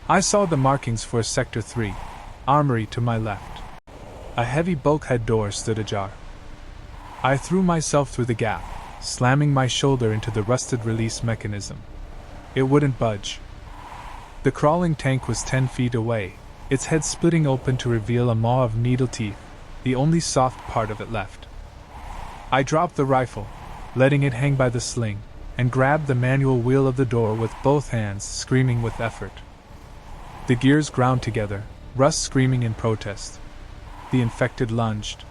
I saw the markings for Sector 3, armory to my left. A heavy bulkhead door stood ajar. I threw myself through the gap, slamming my shoulder into the rusted release mechanism. It wouldn't budge. The crawling tank was 10 feet away, its head splitting open to reveal a maw of needle teeth, the only soft part of it left. I dropped the rifle, letting it hang by the sling, and grabbed the manual wheel of the door with both hands, screaming with effort. The gears ground together, Russ screaming in protest. The infected lunged.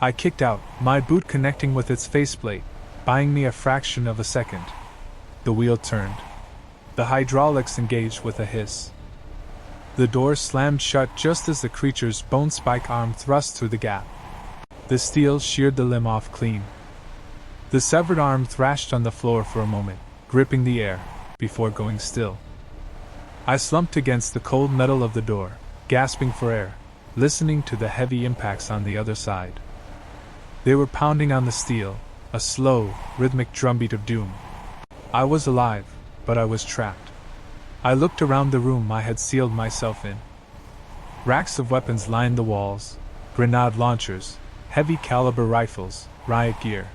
I kicked out, my boot connecting with its faceplate, buying me a fraction of a second. The wheel turned. The hydraulics engaged with a hiss. The door slammed shut just as the creature's bone spike arm thrust through the gap. The steel sheared the limb off clean. The severed arm thrashed on the floor for a moment, gripping the air, before going still. I slumped against the cold metal of the door, gasping for air, listening to the heavy impacts on the other side. They were pounding on the steel, a slow, rhythmic drumbeat of doom. I was alive, but I was trapped. I looked around the room I had sealed myself in. Racks of weapons lined the walls, grenade launchers, heavy caliber rifles, riot gear.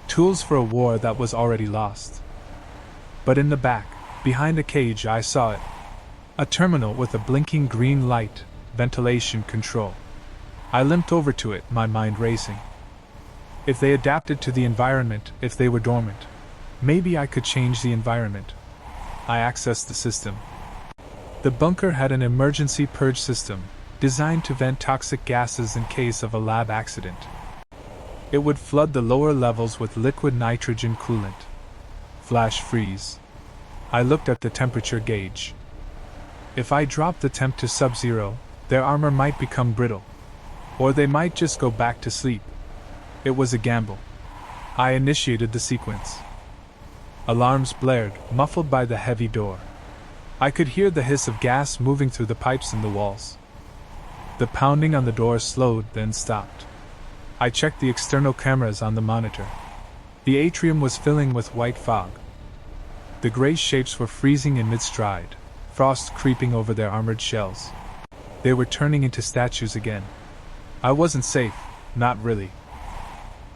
Tools for a war that was already lost. But in the back, behind a cage, I saw it. A terminal with a blinking green light, ventilation control. I limped over to it, my mind racing. If they adapted to the environment, if they were dormant, maybe I could change the environment. I accessed the system. The bunker had an emergency purge system, designed to vent toxic gases in case of a lab accident. It would flood the lower levels with liquid nitrogen coolant. Flash freeze. I looked at the temperature gauge. If I dropped the temp to sub-zero, their armor might become brittle. Or they might just go back to sleep. It was a gamble. I initiated the sequence. Alarms blared, muffled by the heavy door. I could hear the hiss of gas moving through the pipes in the walls. The pounding on the door slowed, then stopped. I checked the external cameras on the monitor. The atrium was filling with white fog. The gray shapes were freezing in mid-stride, frost creeping over their armored shells. They were turning into statues again. I wasn't safe, not really.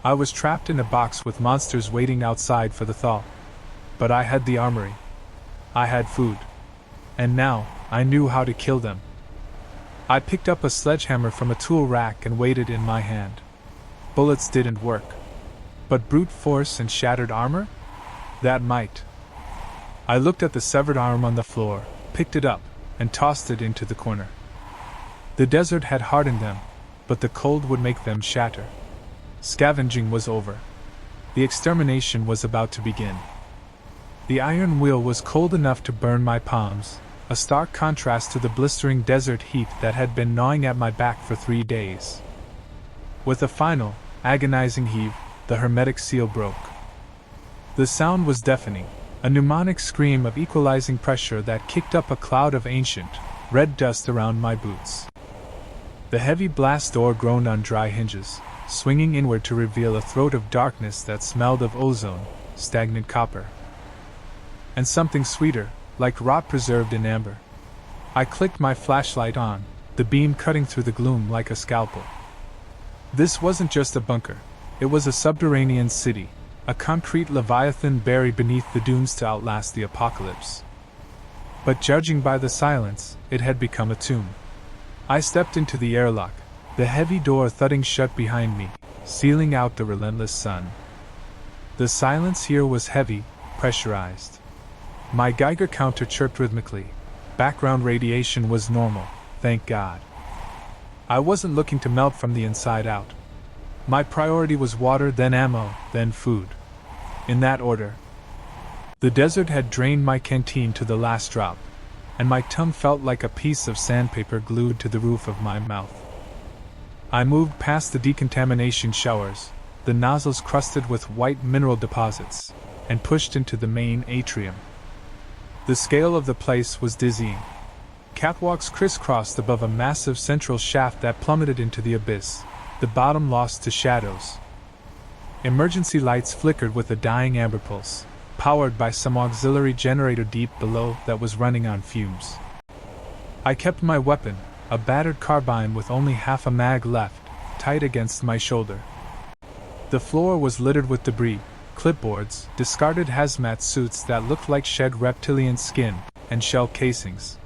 I was trapped in a box with monsters waiting outside for the thaw. But I had the armory. I had food. And now, I knew how to kill them. I picked up a sledgehammer from a tool rack and weighed it in my hand. Bullets didn't work. But brute force and shattered armor? That might. I looked at the severed arm on the floor, picked it up, and tossed it into the corner. The desert had hardened them, but the cold would make them shatter. Scavenging was over. The extermination was about to begin. The iron wheel was cold enough to burn my palms, a stark contrast to the blistering desert heat that had been gnawing at my back for 3 days. With a final, agonizing heave, the hermetic seal broke. The sound was deafening, a pneumonic scream of equalizing pressure that kicked up a cloud of ancient, red dust around my boots. The heavy blast door groaned on dry hinges, swinging inward to reveal a throat of darkness that smelled of ozone, stagnant copper, and something sweeter, like rot preserved in amber. I clicked my flashlight on, the beam cutting through the gloom like a scalpel. This wasn't just a bunker, it was a subterranean city, a concrete leviathan buried beneath the dunes to outlast the apocalypse. But judging by the silence, it had become a tomb. I stepped into the airlock, the heavy door thudding shut behind me, sealing out the relentless sun. The silence here was heavy, pressurized. My Geiger counter chirped rhythmically. Background radiation was normal, thank God. I wasn't looking to melt from the inside out. My priority was water, then ammo, then food. In that order. The desert had drained my canteen to the last drop, and my tongue felt like a piece of sandpaper glued to the roof of my mouth. I moved past the decontamination showers, the nozzles crusted with white mineral deposits, and pushed into the main atrium. The scale of the place was dizzying. Catwalks crisscrossed above a massive central shaft that plummeted into the abyss, the bottom lost to shadows. Emergency lights flickered with a dying amber pulse, powered by some auxiliary generator deep below that was running on fumes. I kept my weapon, a battered carbine with only half a mag left, tight against my shoulder. The floor was littered with debris, clipboards, discarded hazmat suits that looked like shed reptilian skin, and shell casings.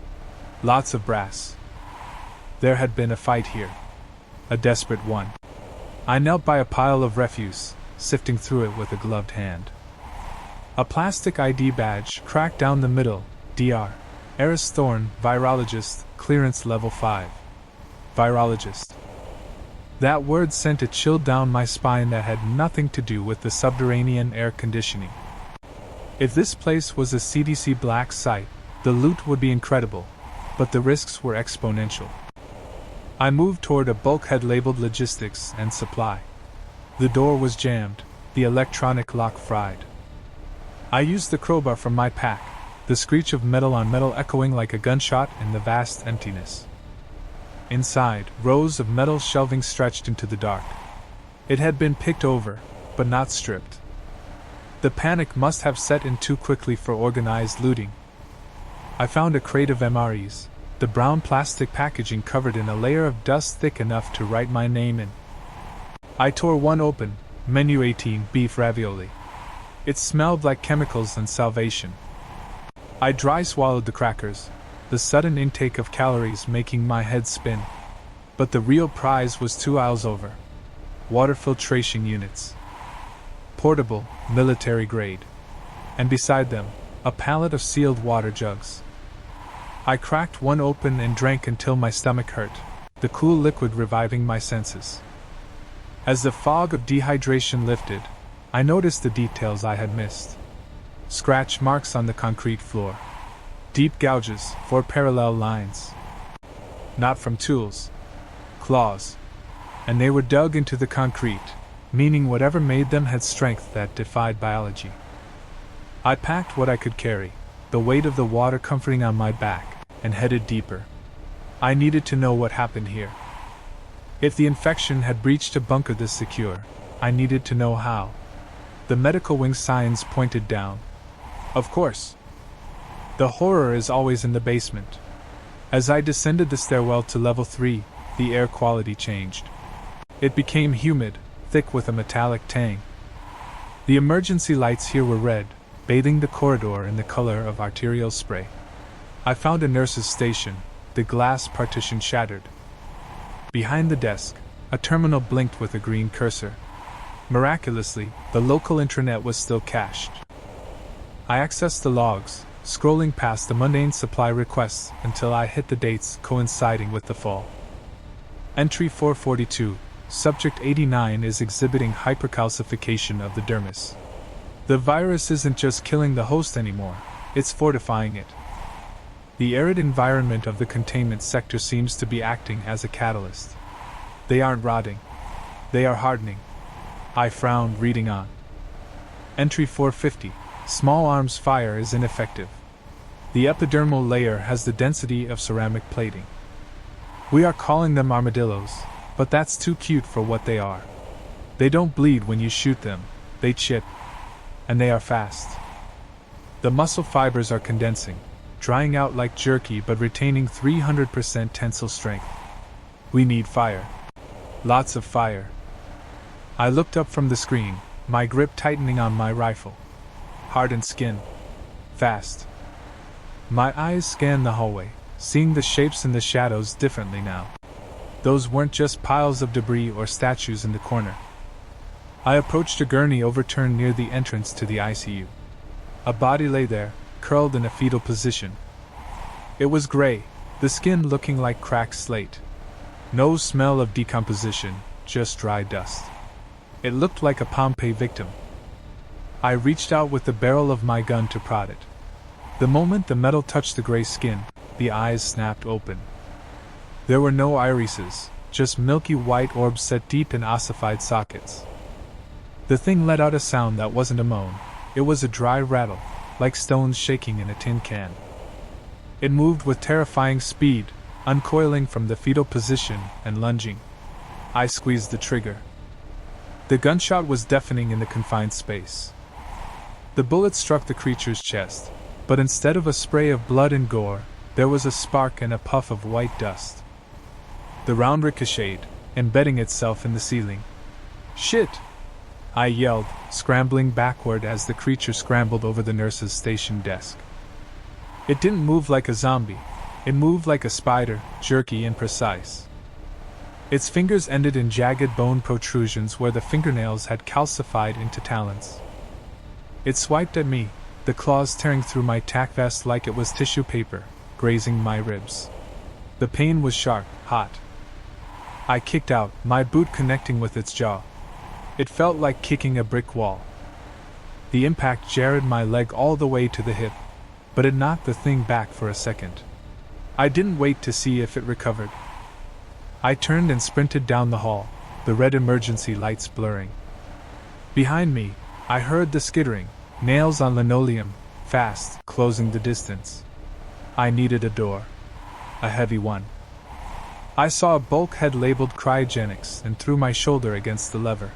Lots of brass. There had been a fight here. A desperate one. I knelt by a pile of refuse, sifting through it with a gloved hand. A plastic ID badge cracked down the middle, Dr. Eris Thorne, virologist, clearance level 5. Virologist. That word sent a chill down my spine that had nothing to do with the subterranean air conditioning. If this place was a CDC black site, the loot would be incredible, but the risks were exponential. I moved toward a bulkhead labeled logistics and supply. The door was jammed, the electronic lock fried. I used the crowbar from my pack, the screech of metal on metal echoing like a gunshot in the vast emptiness. Inside, rows of metal shelving stretched into the dark. It had been picked over, but not stripped. The panic must have set in too quickly for organized looting. I found a crate of MREs, the brown plastic packaging covered in a layer of dust thick enough to write my name in. I tore one open, menu 18, beef ravioli. It smelled like chemicals and salvation. I dry swallowed the crackers, the sudden intake of calories making my head spin. But the real prize was 2 aisles over. Water filtration units. Portable, military grade. And beside them, a pallet of sealed water jugs. I cracked one open and drank until my stomach hurt, the cool liquid reviving my senses. As the fog of dehydration lifted, I noticed the details I had missed. Scratch marks on the concrete floor. Deep gouges, 4 parallel lines. Not from tools. Claws. and they were dug into the concrete, meaning whatever made them had strength that defied biology. I packed what I could carry, the weight of the water comforting on my back, and headed deeper. I needed to know what happened here. If the infection had breached a bunker this secure, I needed to know how. The medical wing signs pointed down. Of course. The horror is always in the basement. As I descended the stairwell to level 3, the air quality changed. It became humid, thick with a metallic tang. The emergency lights here were red, bathing the corridor in the color of arterial spray. I found a nurse's station, the glass partition shattered. Behind the desk, a terminal blinked with a green cursor. Miraculously, the local intranet was still cached. I accessed the logs, scrolling past the mundane supply requests until I hit the dates coinciding with the fall. Entry 442, Subject 89 is exhibiting hypercalcification of the dermis. The virus isn't just killing the host anymore, it's fortifying it. The arid environment of the containment sector seems to be acting as a catalyst. They aren't rotting. They are hardening. I frowned, reading on. Entry 450, Small arms fire is ineffective. The epidermal layer has the density of ceramic plating. We are calling them armadillos, but that's too cute for what they are. They don't bleed when you shoot them, they chip. And they are fast. The muscle fibers are condensing, drying out like jerky but retaining 300% tensile strength. We need fire. Lots of fire. I looked up from the screen, my grip tightening on my rifle. Hardened skin. Fast. My eyes scanned the hallway, seeing the shapes and the shadows differently now. Those weren't just piles of debris or statues in the corner. I approached a gurney overturned near the entrance to the ICU. A body lay there, curled in a fetal position. It was gray, the skin looking like cracked slate. No smell of decomposition, just dry dust. It looked like a Pompeii victim. I reached out with the barrel of my gun to prod it. The moment the metal touched the gray skin, the eyes snapped open. There were no irises, just milky white orbs set deep in ossified sockets. The thing let out a sound that wasn't a moan, it was a dry rattle, like stones shaking in a tin can. It moved with terrifying speed, uncoiling from the fetal position and lunging. I squeezed the trigger. The gunshot was deafening in the confined space. The bullet struck the creature's chest, but instead of a spray of blood and gore, there was a spark and a puff of white dust. The round ricocheted, embedding itself in the ceiling. "Shit!" I yelled, scrambling backward as the creature scrambled over the nurse's station desk. It didn't move like a zombie. It moved like a spider, jerky and precise. Its fingers ended in jagged bone protrusions where the fingernails had calcified into talons. It swiped at me, the claws tearing through my tack vest like it was tissue paper, grazing my ribs. The pain was sharp, hot. I kicked out, my boot connecting with its jaw. It felt like kicking a brick wall. The impact jarred my leg all the way to the hip, but it knocked the thing back for a second. I didn't wait to see if it recovered. I turned and sprinted down the hall, the red emergency lights blurring. Behind me, I heard the skittering, nails on linoleum, fast, closing the distance. I needed a door. A heavy one. I saw a bulkhead labeled cryogenics and threw my shoulder against the lever.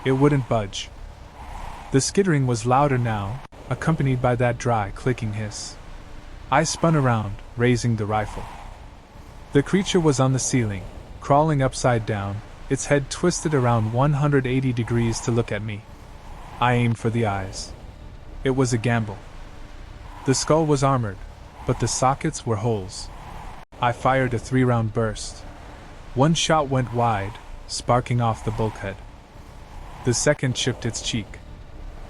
It wouldn't budge. The skittering was louder now, accompanied by that dry, clicking hiss. I spun around, raising the rifle. The creature was on the ceiling, crawling upside down, its head twisted around 180 degrees to look at me. I aimed for the eyes. It was a gamble. The skull was armored, but the sockets were holes. I fired a 3-round burst. One shot went wide, sparking off the bulkhead. The second chipped its cheek.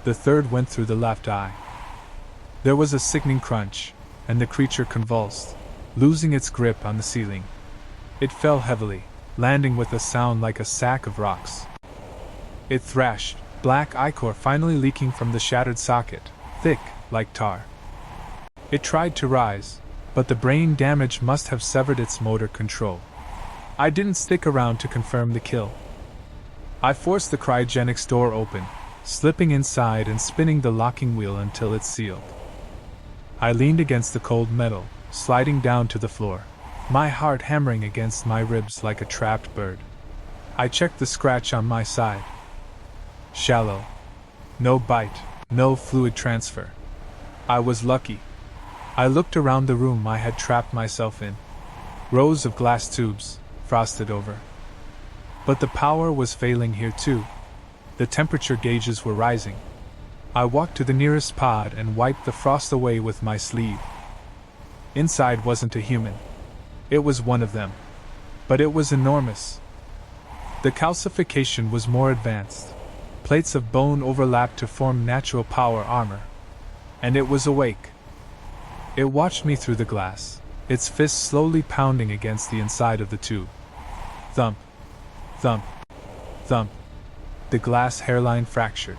The third went through the left eye. There was a sickening crunch, and the creature convulsed, losing its grip on the ceiling. It fell heavily, landing with a sound like a sack of rocks. It thrashed, black ichor finally leaking from the shattered socket, thick, like tar. It tried to rise, but the brain damage must have severed its motor control. I didn't stick around to confirm the kill. I forced the cryogenics door open, slipping inside and spinning the locking wheel until it sealed. I leaned against the cold metal, sliding down to the floor, my heart hammering against my ribs like a trapped bird. I checked the scratch on my side. Shallow. No bite, no fluid transfer. I was lucky. I looked around the room I had trapped myself in. Rows of glass tubes, frosted over. But the power was failing here too. The temperature gauges were rising. I walked to the nearest pod and wiped the frost away with my sleeve. Inside wasn't a human. It was one of them. But it was enormous. The calcification was more advanced. Plates of bone overlapped to form natural power armor. And it was awake. It watched me through the glass, its fists slowly pounding against the inside of the tube. Thump. Thump. Thump. The glass hairline fractured.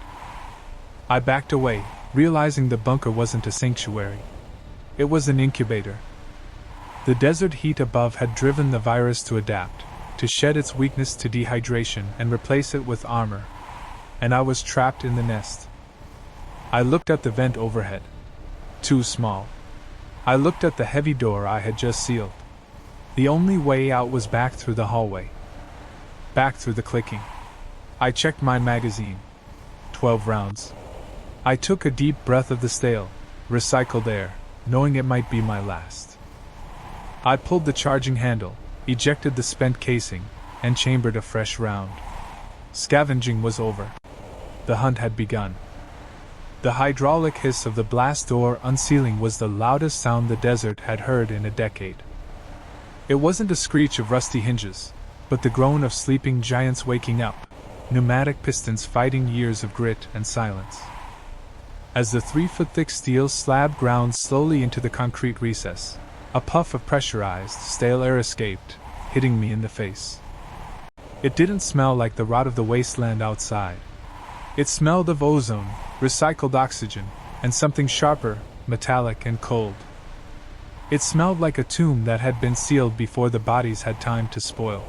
I backed away, realizing the bunker wasn't a sanctuary. It was an incubator. The desert heat above had driven the virus to adapt, to shed its weakness to dehydration and replace it with armor. And I was trapped in the nest. I looked at the vent overhead. Too small. I looked at the heavy door I had just sealed. The only way out was back through the hallway. Back through the clicking. I checked my magazine. 12 rounds. I took a deep breath of the stale, recycled air, knowing it might be my last. I pulled the charging handle, ejected the spent casing, and chambered a fresh round. Scavenging was over. The hunt had begun. The hydraulic hiss of the blast door unsealing was the loudest sound the desert had heard in a decade. It wasn't a screech of rusty hinges, but the groan of sleeping giants waking up, pneumatic pistons fighting years of grit and silence. As the 3-foot-thick steel slab ground slowly into the concrete recess, a puff of pressurized, stale air escaped, hitting me in the face. It didn't smell like the rot of the wasteland outside. It smelled of ozone, recycled oxygen, and something sharper, metallic and cold. It smelled like a tomb that had been sealed before the bodies had time to spoil.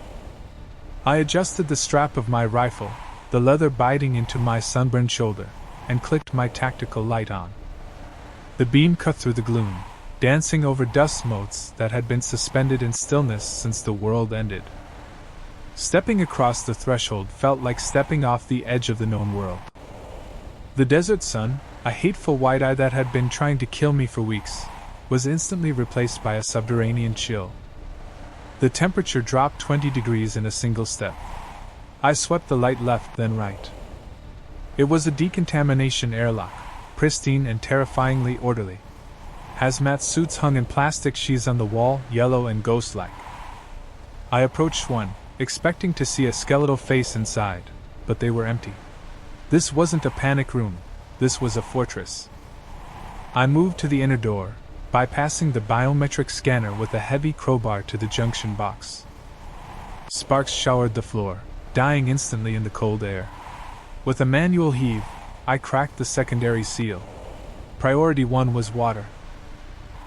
I adjusted the strap of my rifle, the leather biting into my sunburned shoulder, and clicked my tactical light on. The beam cut through the gloom, dancing over dust motes that had been suspended in stillness since the world ended. Stepping across the threshold felt like stepping off the edge of the known world. The desert sun, a hateful white eye that had been trying to kill me for weeks, was instantly replaced by a subterranean chill. The temperature dropped 20 degrees in a single step. I swept the light left then right. It was a decontamination airlock, pristine and terrifyingly orderly. Hazmat suits hung in plastic sheaths on the wall, yellow and ghost-like. I approached one, expecting to see a skeletal face inside, but they were empty. This wasn't a panic room, this was a fortress. I moved to the inner door, bypassing the biometric scanner with a heavy crowbar to the junction box. Sparks showered the floor, dying instantly in the cold air. With a manual heave, I cracked the secondary seal. Priority 1 was water.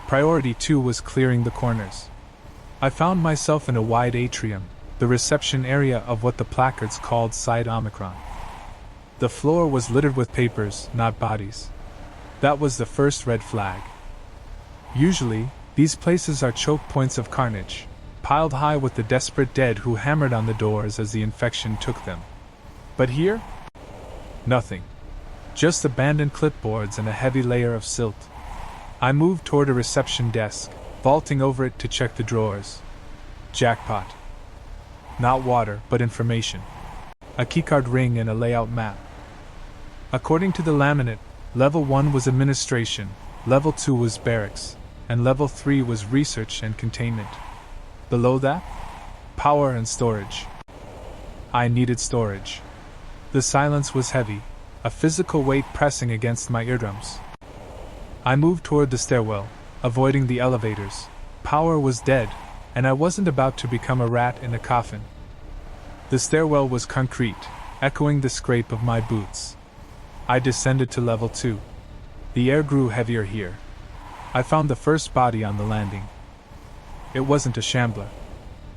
Priority 2 was clearing the corners. I found myself in a wide atrium, the reception area of what the placards called Site Omicron. The floor was littered with papers, not bodies. That was the first red flag. Usually, these places are choke points of carnage, piled high with the desperate dead who hammered on the doors as the infection took them. But here? Nothing. Just abandoned clipboards and a heavy layer of silt. I moved toward a reception desk, vaulting over it to check the drawers. Jackpot. Not water, but information. A keycard ring and a layout map. According to the laminate, Level 1 was administration, Level 2 was barracks, and Level 3 was research and containment. Below that? Power and storage. I needed storage. The silence was heavy, a physical weight pressing against my eardrums. I moved toward the stairwell, avoiding the elevators. Power was dead, and I wasn't about to become a rat in a coffin. The stairwell was concrete, echoing the scrape of my boots. I descended to Level 2. The air grew heavier here. I found the first body on the landing. It wasn't a shambler.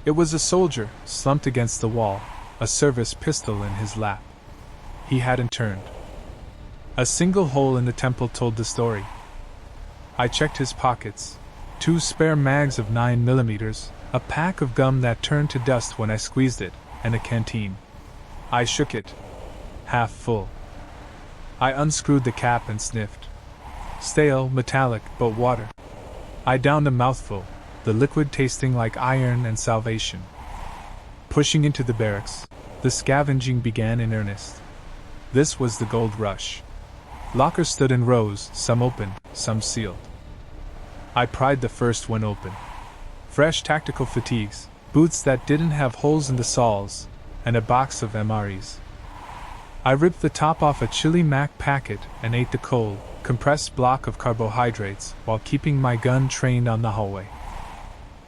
It was a soldier, slumped against the wall, a service pistol in his lap. He hadn't turned. A single hole in the temple told the story. I checked his pockets. 2 spare mags of 9mm, a pack of gum that turned to dust when I squeezed it, and a canteen. I shook it. Half full. I unscrewed the cap and sniffed. Stale, metallic, but water. I downed a mouthful, the liquid tasting like iron and salvation. Pushing into the barracks, the scavenging began in earnest. This was the gold rush. Lockers stood in rows, some open, some sealed. I pried the first one open. Fresh tactical fatigues, boots that didn't have holes in the soles, and a box of MREs. I ripped the top off a chili mac packet and ate the cold, compressed block of carbohydrates while keeping my gun trained on the hallway.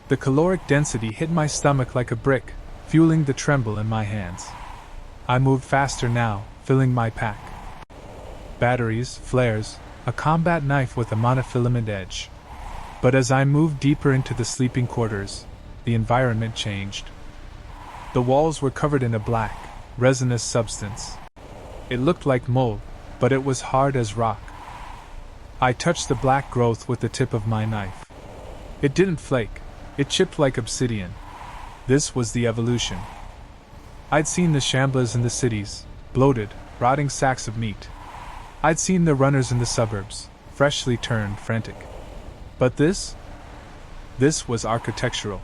The caloric density hit my stomach like a brick, fueling the tremble in my hands. I moved faster now, filling my pack. Batteries, flares, a combat knife with a monofilament edge. But as I moved deeper into the sleeping quarters, the environment changed. The walls were covered in a black, resinous substance. It looked like mold, but it was hard as rock. I touched the black growth with the tip of my knife. It didn't flake, it chipped like obsidian. This was the evolution. I'd seen the shamblers in the cities, bloated, rotting sacks of meat. I'd seen the runners in the suburbs, freshly turned frantic. But this was architectural.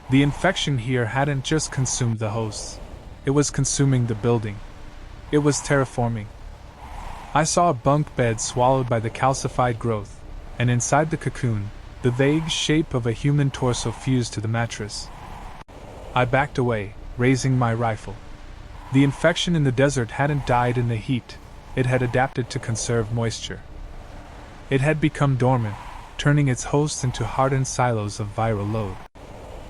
The infection here hadn't just consumed the hosts. It was consuming the building. It was terraforming. I saw a bunk bed swallowed by the calcified growth, and inside the cocoon, the vague shape of a human torso fused to the mattress. I backed away, raising my rifle. The infection in the desert hadn't died in the heat, it had adapted to conserve moisture. It had become dormant, turning its hosts into hardened silos of viral load.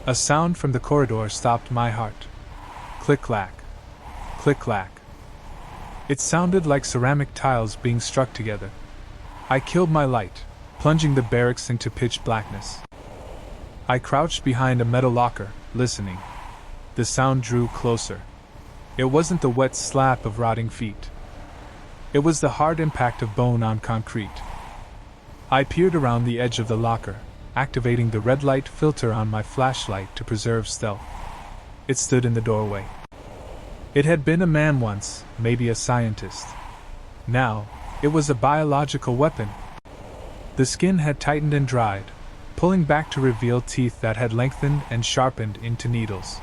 A sound from the corridor stopped my heart. Click-clack. Click-clack. It sounded like ceramic tiles being struck together. I killed my light, plunging the barracks into pitch blackness. I crouched behind a metal locker, listening. The sound drew closer. It wasn't the wet slap of rotting feet. It was the hard impact of bone on concrete. I peered around the edge of the locker, activating the red light filter on my flashlight to preserve stealth. It stood in the doorway. It had been a man once, maybe a scientist. Now, it was a biological weapon. The skin had tightened and dried, pulling back to reveal teeth that had lengthened and sharpened into needles.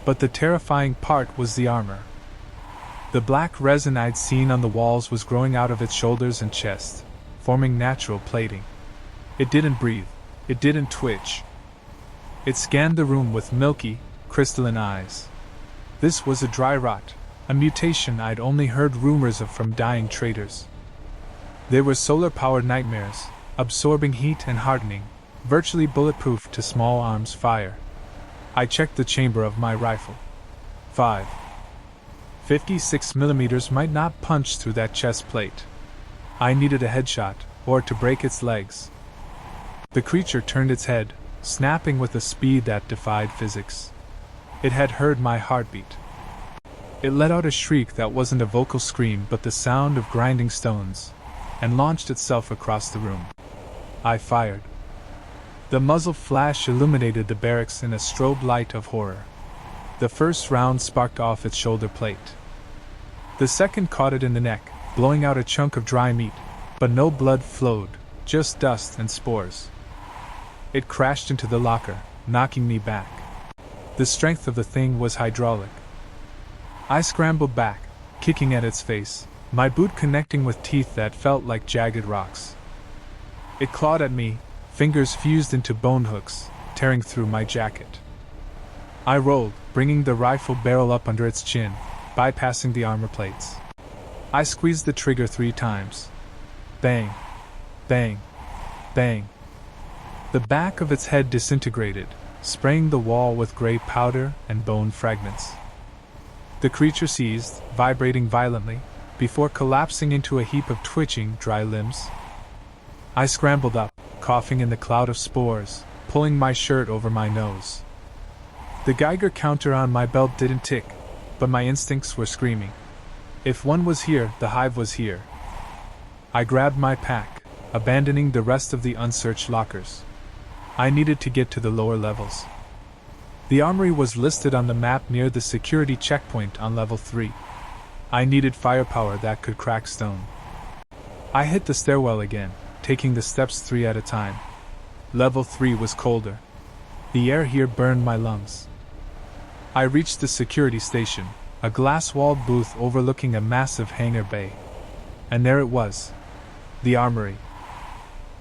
But the terrifying part was the armor. The black resin I'd seen on the walls was growing out of its shoulders and chest, forming natural plating. It didn't breathe. It didn't twitch. It scanned the room with milky, crystalline eyes. This was a dry rot, a mutation I'd only heard rumors of from dying traders. They were solar-powered nightmares, absorbing heat and hardening, virtually bulletproof to small arms fire. I checked the chamber of my rifle. 56mm might not punch through that chest plate. I needed a headshot, or to break its legs. The creature turned its head, snapping with a speed that defied physics. It had heard my heartbeat. It let out a shriek that wasn't a vocal scream but the sound of grinding stones, and launched itself across the room. I fired. The muzzle flash illuminated the barracks in a strobe light of horror. The first round sparked off its shoulder plate. The second caught it in the neck, blowing out a chunk of dry meat, but no blood flowed, just dust and spores. It crashed into the locker, knocking me back. The strength of the thing was hydraulic. I scrambled back, kicking at its face, my boot connecting with teeth that felt like jagged rocks. It clawed at me, fingers fused into bone hooks, tearing through my jacket. I rolled, bringing the rifle barrel up under its chin, bypassing the armor plates. I squeezed the trigger 3 times. Bang. Bang. Bang. The back of its head disintegrated, spraying the wall with gray powder and bone fragments. The creature seized, vibrating violently, before collapsing into a heap of twitching, dry limbs. I scrambled up, coughing in the cloud of spores, pulling my shirt over my nose. The Geiger counter on my belt didn't tick, but my instincts were screaming. If one was here, the hive was here. I grabbed my pack, abandoning the rest of the unsearched lockers. I needed to get to the lower levels. The armory was listed on the map near the security checkpoint on level 3. I needed firepower that could crack stone. I hit the stairwell again, taking the steps 3 at a time. Level 3 was colder. The air here burned my lungs. I reached the security station, a glass-walled booth overlooking a massive hangar bay. And there it was. The armory.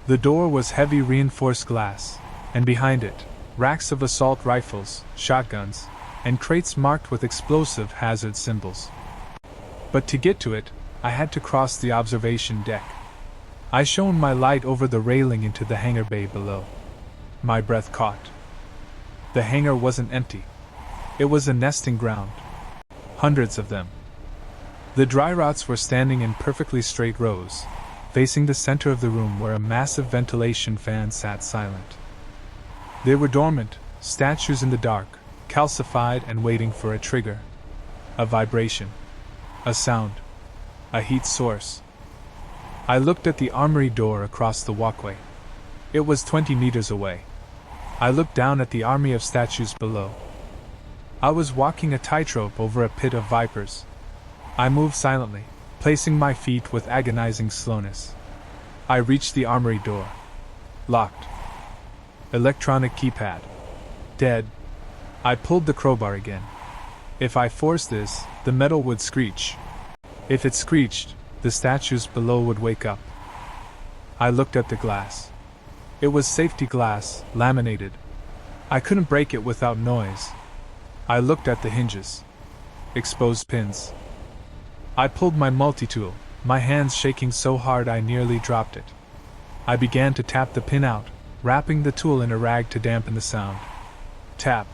The door was heavy reinforced glass, and behind it, racks of assault rifles, shotguns, and crates marked with explosive hazard symbols. But to get to it, I had to cross the observation deck. I shone my light over the railing into the hangar bay below. My breath caught. The hangar wasn't empty. It was a nesting ground. Hundreds of them. The dry rots were standing in perfectly straight rows, facing the center of the room where a massive ventilation fan sat silent. They were dormant, statues in the dark, calcified and waiting for a trigger. A vibration. A sound. A heat source. I looked at the armory door across the walkway. It was 20 meters away. I looked down at the army of statues below. I was walking a tightrope over a pit of vipers. I moved silently, placing my feet with agonizing slowness. I reached the armory door. Locked. Electronic keypad. Dead. I pulled the crowbar again. If I forced this, the metal would screech. If it screeched, the statues below would wake up. I looked at the glass. It was safety glass, laminated. I couldn't break it without noise. I looked at the hinges. Exposed pins. I pulled my multi-tool, my hands shaking so hard I nearly dropped it. I began to tap the pin out, wrapping the tool in a rag to dampen the sound. Tap.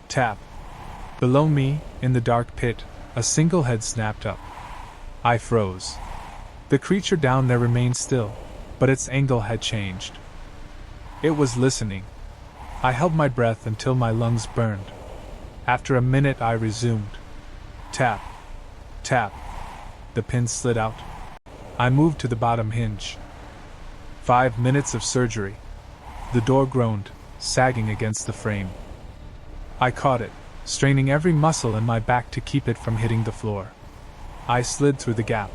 Tap. Below me, in the dark pit, a single head snapped up. I froze. The creature down there remained still, but its angle had changed. It was listening. I held my breath until my lungs burned. After a minute I resumed. Tap. Tap. The pin slid out. I moved to the bottom hinge. 5 minutes of surgery. The door groaned, sagging against the frame. I caught it, straining every muscle in my back to keep it from hitting the floor. I slid through the gap.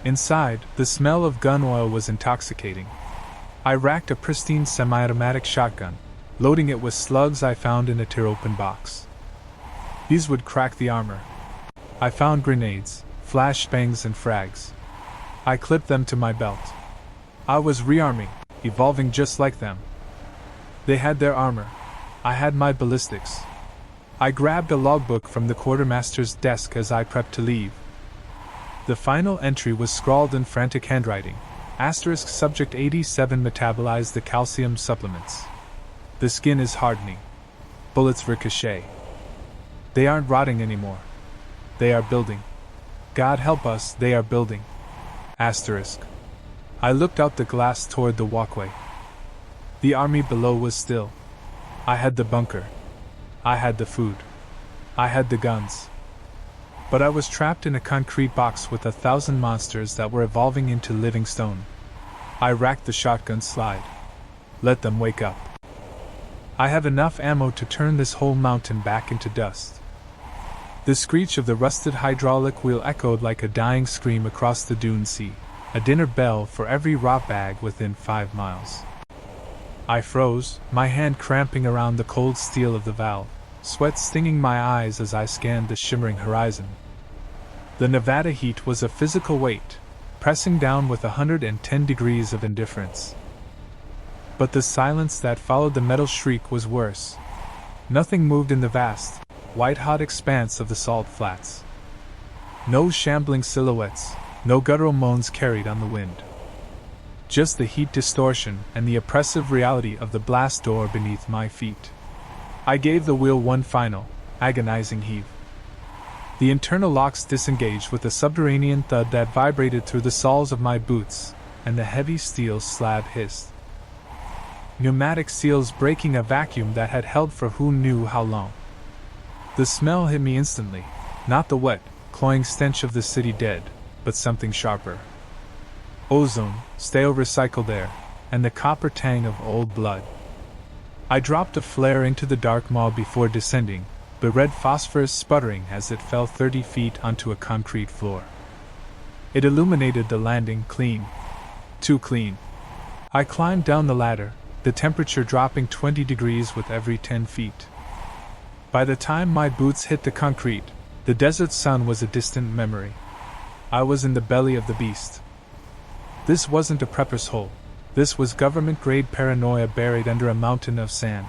Inside, the smell of gun oil was intoxicating. I racked a pristine semi-automatic shotgun, loading it with slugs I found in a tear-open box. These would crack the armor. I found grenades, flashbangs and frags. I clipped them to my belt. I was rearming, evolving just like them. They had their armor. I had my ballistics. I grabbed a logbook from the quartermaster's desk as I prepped to leave. The final entry was scrawled in frantic handwriting. Asterisk subject 87 metabolized the calcium supplements. The skin is hardening. Bullets ricochet. They aren't rotting anymore. They are building. God help us, they are building. Asterisk. I looked out the glass toward the walkway. The army below was still. I had the bunker. I had the food. I had the guns. But I was trapped in a concrete box with 1,000 monsters that were evolving into living stone. I racked the shotgun slide. Let them wake up. I have enough ammo to turn this whole mountain back into dust. The screech of the rusted hydraulic wheel echoed like a dying scream across the dune sea, a dinner bell for every rot bag within 5 miles. I froze, my hand cramping around the cold steel of the valve, sweat stinging my eyes as I scanned the shimmering horizon. The Nevada heat was a physical weight, pressing down with 110 degrees of indifference. But the silence that followed the metal shriek was worse. Nothing moved in the vast, white-hot expanse of the salt flats. No shambling silhouettes, no guttural moans carried on the wind. Just the heat distortion and the oppressive reality of the blast door beneath my feet. I gave the wheel one final, agonizing heave. The internal locks disengaged with a subterranean thud that vibrated through the soles of my boots, and the heavy steel slab hissed. pneumatic seals breaking a vacuum that had held for who knew how long. The smell hit me instantly, not the wet, cloying stench of the city dead, but something sharper. Ozone, stale recycled air, and the copper tang of old blood. I dropped a flare into the dark maw before descending, the red phosphorus sputtering as it fell 30 feet onto a concrete floor. It illuminated the landing clean. Too clean. I climbed down the ladder, the temperature dropping 20 degrees with every 10 feet. By the time my boots hit the concrete, the desert sun was a distant memory. I was in the belly of the beast. This wasn't a prepper's hole. This was government-grade paranoia buried under a mountain of sand.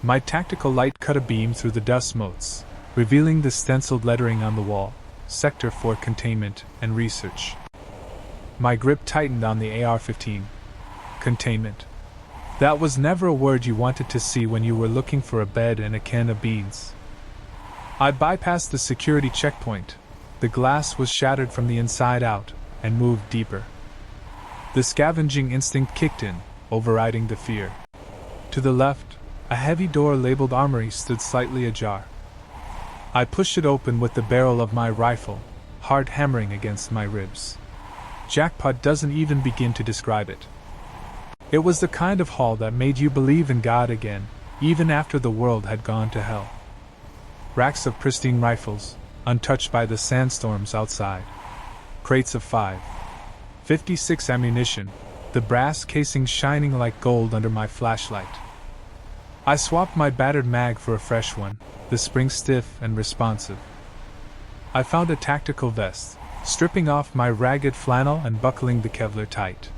My tactical light cut a beam through the dust motes, revealing the stenciled lettering on the wall, Sector for Containment and Research. My grip tightened on the AR-15. Containment. That was never a word you wanted to see when you were looking for a bed and a can of beans. I bypassed the security checkpoint. The glass was shattered from the inside out, and moved deeper. The scavenging instinct kicked in, overriding the fear. To the left, a heavy door labeled Armory stood slightly ajar. I pushed it open with the barrel of my rifle, hard hammering against my ribs. Jackpot doesn't even begin to describe it. It was the kind of haul that made you believe in God again, even after the world had gone to hell. Racks of pristine rifles, untouched by the sandstorms outside. Crates of 5.56 ammunition, the brass casing shining like gold under my flashlight. I swapped my battered mag for a fresh one, the spring stiff and responsive. I found a tactical vest, stripping off my ragged flannel and buckling the Kevlar tight.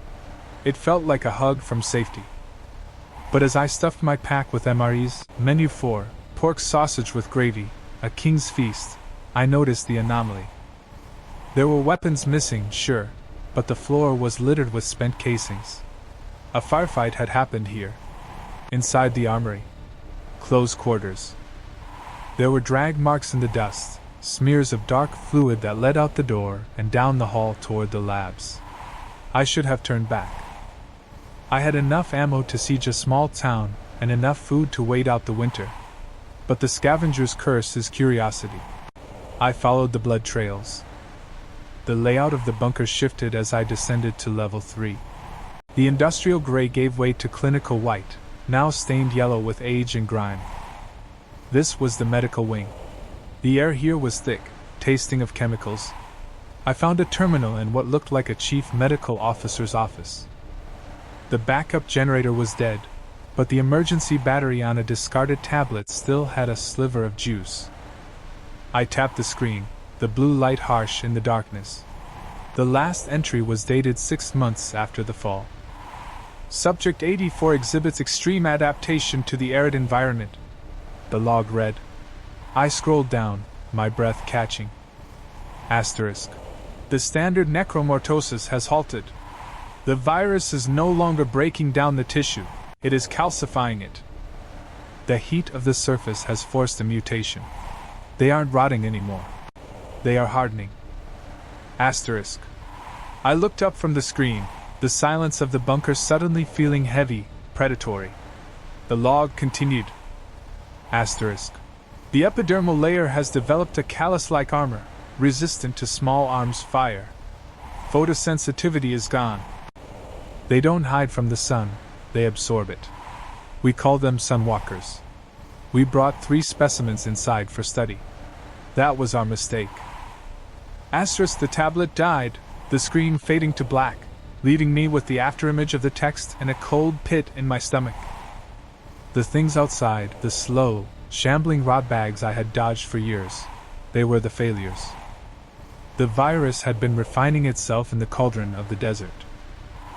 It felt like a hug from safety. But as I stuffed my pack with MREs, menu 4, pork sausage with gravy, a king's feast, I noticed the anomaly. There were weapons missing, sure, but the floor was littered with spent casings. A firefight had happened here. Inside the armory. Close quarters. There were drag marks in the dust, smears of dark fluid that led out the door and down the hall toward the labs. I should have turned back. I had enough ammo to siege a small town and enough food to wait out the winter. But the scavenger's curse is curiosity. I followed the blood trails. The layout of the bunker shifted as I descended to level 3. The industrial gray gave way to clinical white, now stained yellow with age and grime. This was the medical wing. The air here was thick, tasting of chemicals. I found a terminal in what looked like a chief medical officer's office. The backup generator was dead, but the emergency battery on a discarded tablet still had a sliver of juice. I tapped the screen, the blue light harsh in the darkness. The last entry was dated 6 months after the fall. Subject 84 exhibits extreme adaptation to the arid environment. The log read. I scrolled down, my breath catching. Asterisk. The standard necromorphosis has halted. The virus is no longer breaking down the tissue, it is calcifying it. The heat of the surface has forced a mutation. They aren't rotting anymore. They are hardening. Asterisk. I looked up from the screen, the silence of the bunker suddenly feeling heavy, predatory. The log continued. Asterisk. The epidermal layer has developed a callus-like armor, resistant to small arms fire. Photosensitivity is gone. They don't hide from the sun, they absorb it. We call them sunwalkers. We brought 3 specimens inside for study. That was our mistake. Asterisk. The tablet died, the screen fading to black, leaving me with the afterimage of the text and a cold pit in my stomach. The things outside, the slow, shambling rot bags I had dodged for years, they were the failures. The virus had been refining itself in the cauldron of the desert.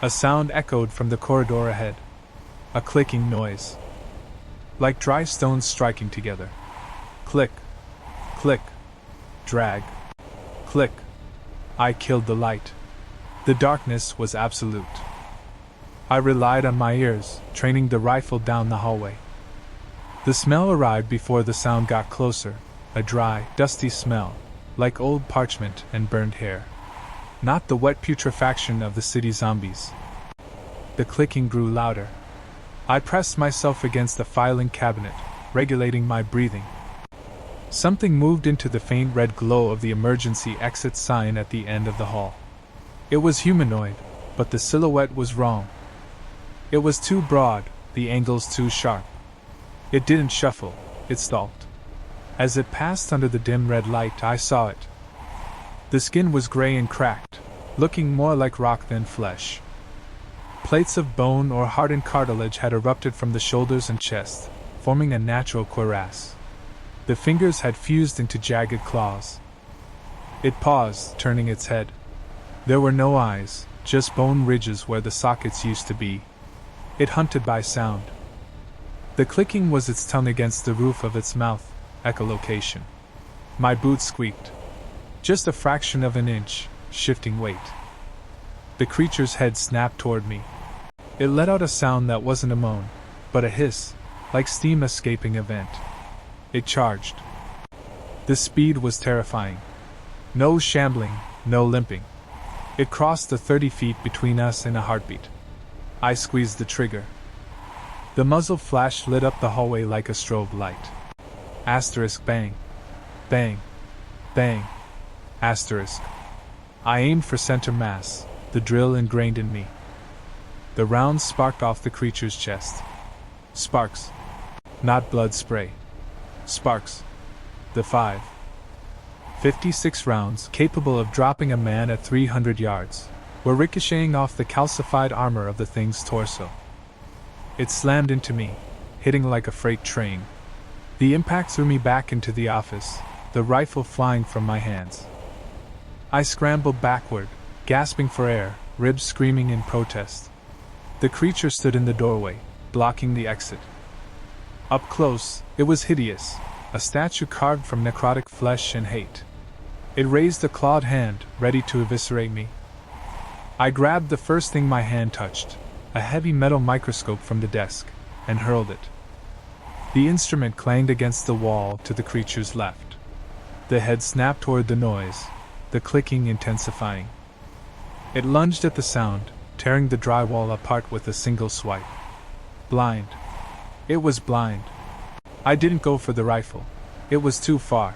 A sound echoed from the corridor ahead. A clicking noise. Like dry stones striking together. Click. Click. Drag. Click. I killed the light. The darkness was absolute. I relied on my ears, training the rifle down the hallway. The smell arrived before the sound got closer, a dry, dusty smell, like old parchment and burned hair. Not the wet putrefaction of the city zombies. The clicking grew louder. I pressed myself against the filing cabinet, regulating my breathing. Something moved into the faint red glow of the emergency exit sign at the end of the hall. It was humanoid, but the silhouette was wrong. It was too broad, the angles too sharp. It didn't shuffle, it stalked. As it passed under the dim red light, I saw it. The skin was gray and cracked, looking more like rock than flesh. Plates of bone or hardened cartilage had erupted from the shoulders and chest, forming a natural cuirass. The fingers had fused into jagged claws. It paused, turning its head. There were no eyes, just bone ridges where the sockets used to be. It hunted by sound. The clicking was its tongue against the roof of its mouth, echolocation. My boots squeaked. Just a fraction of an inch, shifting weight. The creature's head snapped toward me. It let out a sound that wasn't a moan, but a hiss, like steam escaping a vent. It charged. The speed was terrifying. No shambling, no limping. It crossed the 30 feet between us in a heartbeat. I squeezed the trigger. The muzzle flash lit up the hallway like a strobe light. Asterisk bang. Bang. Bang. Asterisk. I aimed for center mass, the drill ingrained in me. The rounds sparked off the creature's chest. Sparks. Not blood spray. Sparks. The 56 rounds, capable of dropping a man at 300 yards, were ricocheting off the calcified armor of the thing's torso. It slammed into me, hitting like a freight train. The impact threw me back into the office, the rifle flying from my hands. I scrambled backward, gasping for air, ribs screaming in protest. The creature stood in the doorway, blocking the exit. Up close, it was hideous, a statue carved from necrotic flesh and hate. It raised a clawed hand, ready to eviscerate me. I grabbed the first thing my hand touched, a heavy metal microscope from the desk, and hurled it. The instrument clanged against the wall to the creature's left. The head snapped toward the noise, the clicking intensifying. It lunged at the sound, tearing the drywall apart with a single swipe. Blind. It was blind. I didn't go for the rifle. It was too far.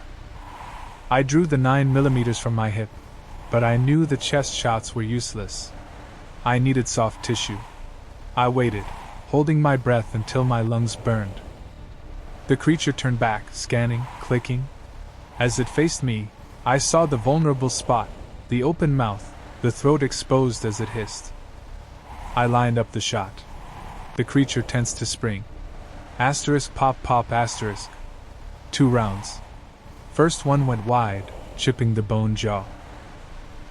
I drew the 9mm from my hip, but I knew the chest shots were useless. I needed soft tissue. I waited, holding my breath until my lungs burned. The creature turned back, scanning, clicking. As it faced me, I saw the vulnerable spot, the open mouth, the throat exposed as it hissed. I lined up the shot. The creature tensed to spring. Asterisk pop pop asterisk. 2 rounds. First one went wide, chipping the bone jaw.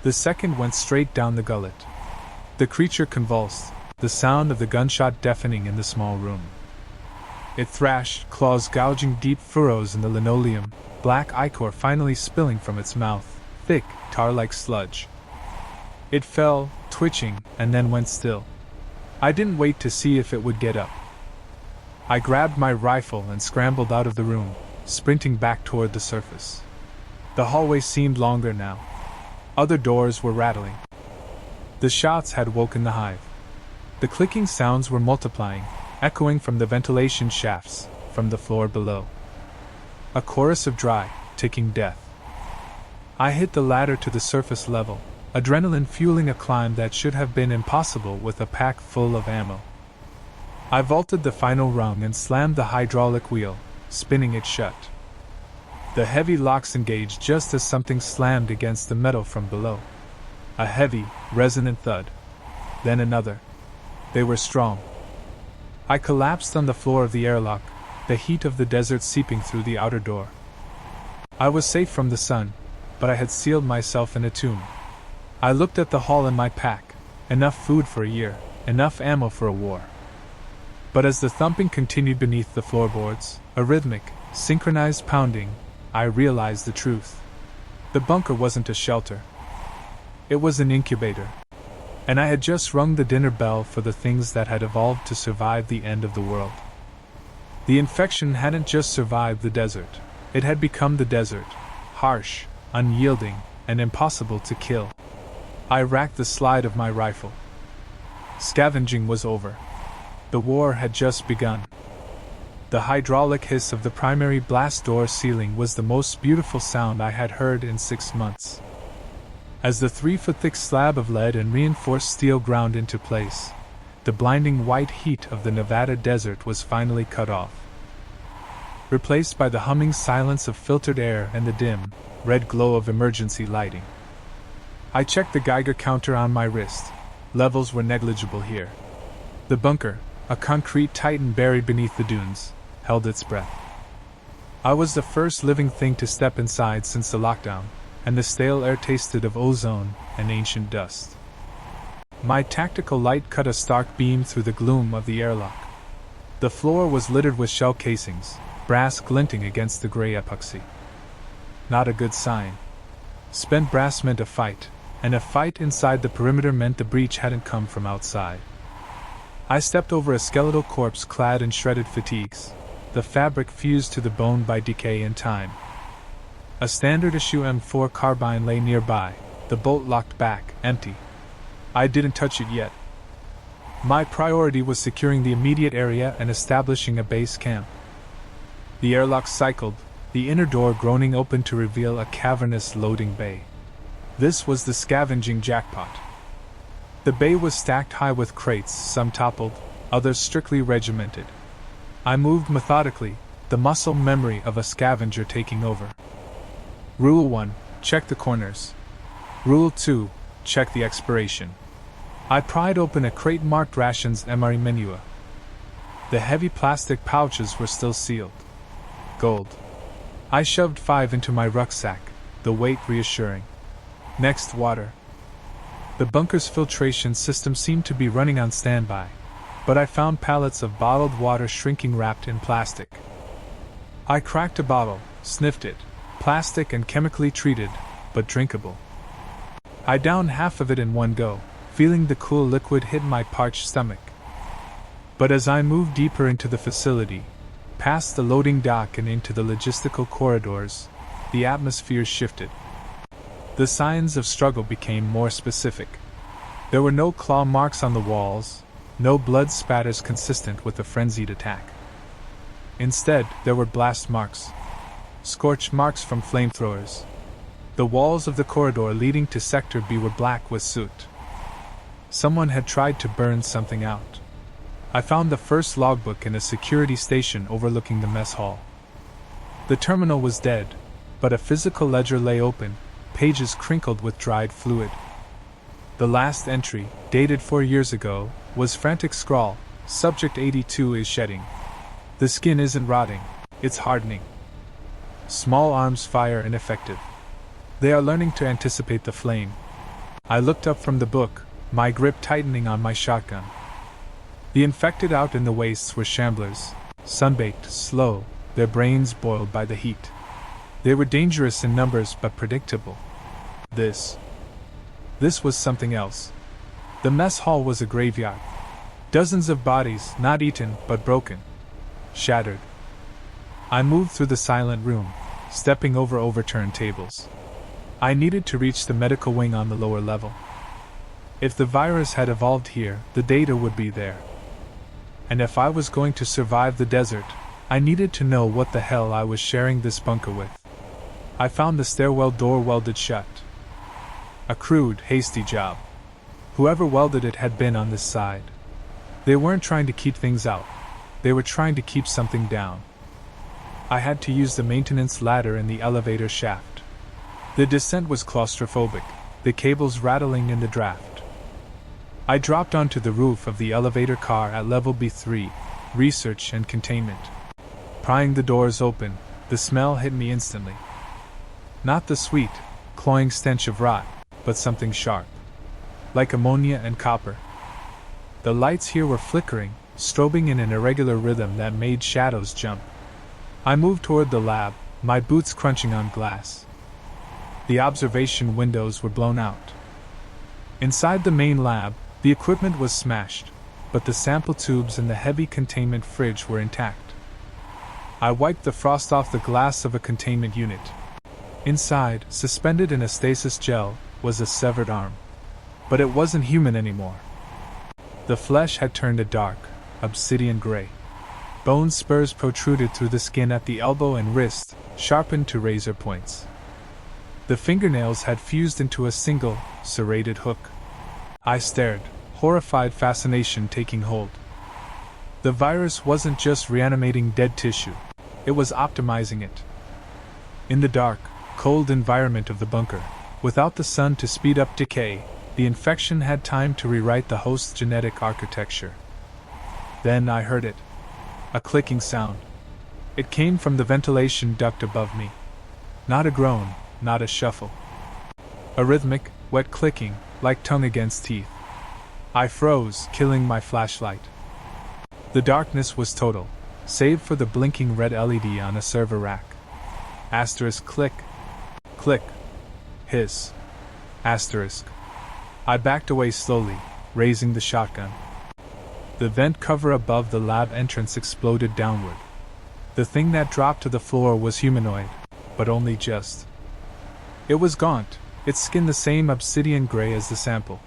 The second went straight down the gullet. The creature convulsed, the sound of the gunshot deafening in the small room. It thrashed, claws gouging deep furrows in the linoleum, black ichor finally spilling from its mouth, thick, tar-like sludge. It fell, twitching, and then went still. I didn't wait to see if it would get up. I grabbed my rifle and scrambled out of the room, sprinting back toward the surface. The hallway seemed longer now. Other doors were rattling. The shots had woken the hive. The clicking sounds were multiplying, echoing from the ventilation shafts, from the floor below. A chorus of dry, ticking death. I hit the ladder to the surface level, adrenaline fueling a climb that should have been impossible with a pack full of ammo. I vaulted the final rung and slammed the hydraulic wheel, spinning it shut. The heavy locks engaged just as something slammed against the metal from below. A heavy, resonant thud. Then another. They were strong. I collapsed on the floor of the airlock, the heat of the desert seeping through the outer door. I was safe from the sun, but I had sealed myself in a tomb. I looked at the haul in my pack. Enough food for a year, enough ammo for a war. But as the thumping continued beneath the floorboards, a rhythmic, synchronized pounding, I realized the truth. The bunker wasn't a shelter. It was an incubator. And I had just rung the dinner bell for the things that had evolved to survive the end of the world. The infection hadn't just survived the desert. It had become the desert, harsh, unyielding, and impossible to kill. I racked the slide of my rifle. Scavenging was over. The war had just begun. The hydraulic hiss of the primary blast door sealing was the most beautiful sound I had heard in 6 months. As the 3-foot-thick slab of lead and reinforced steel ground into place, the blinding white heat of the Nevada desert was finally cut off, replaced by the humming silence of filtered air and the dim, red glow of emergency lighting. I checked the Geiger counter on my wrist. Levels were negligible here. The bunker, a concrete titan buried beneath the dunes, held its breath. I was the first living thing to step inside since the lockdown, and the stale air tasted of ozone and ancient dust. My tactical light cut a stark beam through the gloom of the airlock. The floor was littered with shell casings, brass glinting against the gray epoxy. Not a good sign. Spent brass meant a fight, and a fight inside the perimeter meant the breach hadn't come from outside. I stepped over a skeletal corpse clad in shredded fatigues, the fabric fused to the bone by decay and time. A standard issue M4 carbine lay nearby, the bolt locked back, empty. I didn't touch it yet. My priority was securing the immediate area and establishing a base camp. The airlock cycled, the inner door groaning open to reveal a cavernous loading bay. This was the scavenging jackpot. The bay was stacked high with crates, some toppled, others strictly regimented. I moved methodically, the muscle memory of a scavenger taking over. Rule 1, check the corners. Rule 2, check the expiration. I pried open a crate marked Rations MRE Menua. The heavy plastic pouches were still sealed. Gold. I shoved 5 into my rucksack, the weight reassuring. Next, water. The bunker's filtration system seemed to be running on standby, but I found pallets of bottled water shrinking wrapped in plastic. I cracked a bottle, sniffed it, plastic and chemically treated, but drinkable. I downed half of it in one go, feeling the cool liquid hit my parched stomach. But as I moved deeper into the facility, past the loading dock and into the logistical corridors, the atmosphere shifted. The signs of struggle became more specific. There were no claw marks on the walls, no blood spatters consistent with a frenzied attack. Instead, there were blast marks, scorch marks from flamethrowers. The walls of the corridor leading to Sector B were black with soot. Someone had tried to burn something out. I found the first logbook in a security station overlooking the mess hall. The terminal was dead, but a physical ledger lay open, pages crinkled with dried fluid. The last entry, dated 4 years ago, was frantic scrawl, Subject 82 is shedding. The skin isn't rotting, it's hardening. Small arms fire ineffective. They are learning to anticipate the flame. I looked up from the book, my grip tightening on my shotgun. The infected out in the wastes were shamblers, sunbaked, slow, their brains boiled by the heat. They were dangerous in numbers but predictable. This was something else. The mess hall was a graveyard. Dozens of bodies, not eaten but broken, shattered. I moved through the silent room, stepping over overturned tables. I needed to reach the medical wing on the lower level. If the virus had evolved here, the data would be there. And if I was going to survive the desert, I needed to know what the hell I was sharing this bunker with. I found the stairwell door welded shut. A crude, hasty job. Whoever welded it had been on this side. They weren't trying to keep things out. They were trying to keep something down. I had to use the maintenance ladder in the elevator shaft. The descent was claustrophobic, the cables rattling in the draft. I dropped onto the roof of the elevator car at level B3, research and containment. Prying the doors open, the smell hit me instantly. Not the sweet, cloying stench of rot, but something sharp. Like ammonia and copper. The lights here were flickering, strobing in an irregular rhythm that made shadows jump. I moved toward the lab, my boots crunching on glass. The observation windows were blown out. Inside the main lab, the equipment was smashed, but the sample tubes and the heavy containment fridge were intact. I wiped the frost off the glass of a containment unit. Inside, suspended in a stasis gel, was a severed arm. But it wasn't human anymore. The flesh had turned a dark, obsidian gray. Bone spurs protruded through the skin at the elbow and wrist, sharpened to razor points. The fingernails had fused into a single, serrated hook. I stared, horrified fascination taking hold. The virus wasn't just reanimating dead tissue, it was optimizing it. In the dark, cold environment of the bunker, without the sun to speed up decay, the infection had time to rewrite the host's genetic architecture. Then I heard it. A clicking sound. It came from the ventilation duct above me. Not a groan, not a shuffle. A rhythmic, wet clicking, like tongue against teeth. I froze, killing my flashlight. The darkness was total, save for the blinking red LED on a server rack. Asterisk click. Click. Hiss. Asterisk. I backed away slowly, raising the shotgun. The vent cover above the lab entrance exploded downward. The thing that dropped to the floor was humanoid, but only just. It was gaunt, its skin the same obsidian gray as the sample.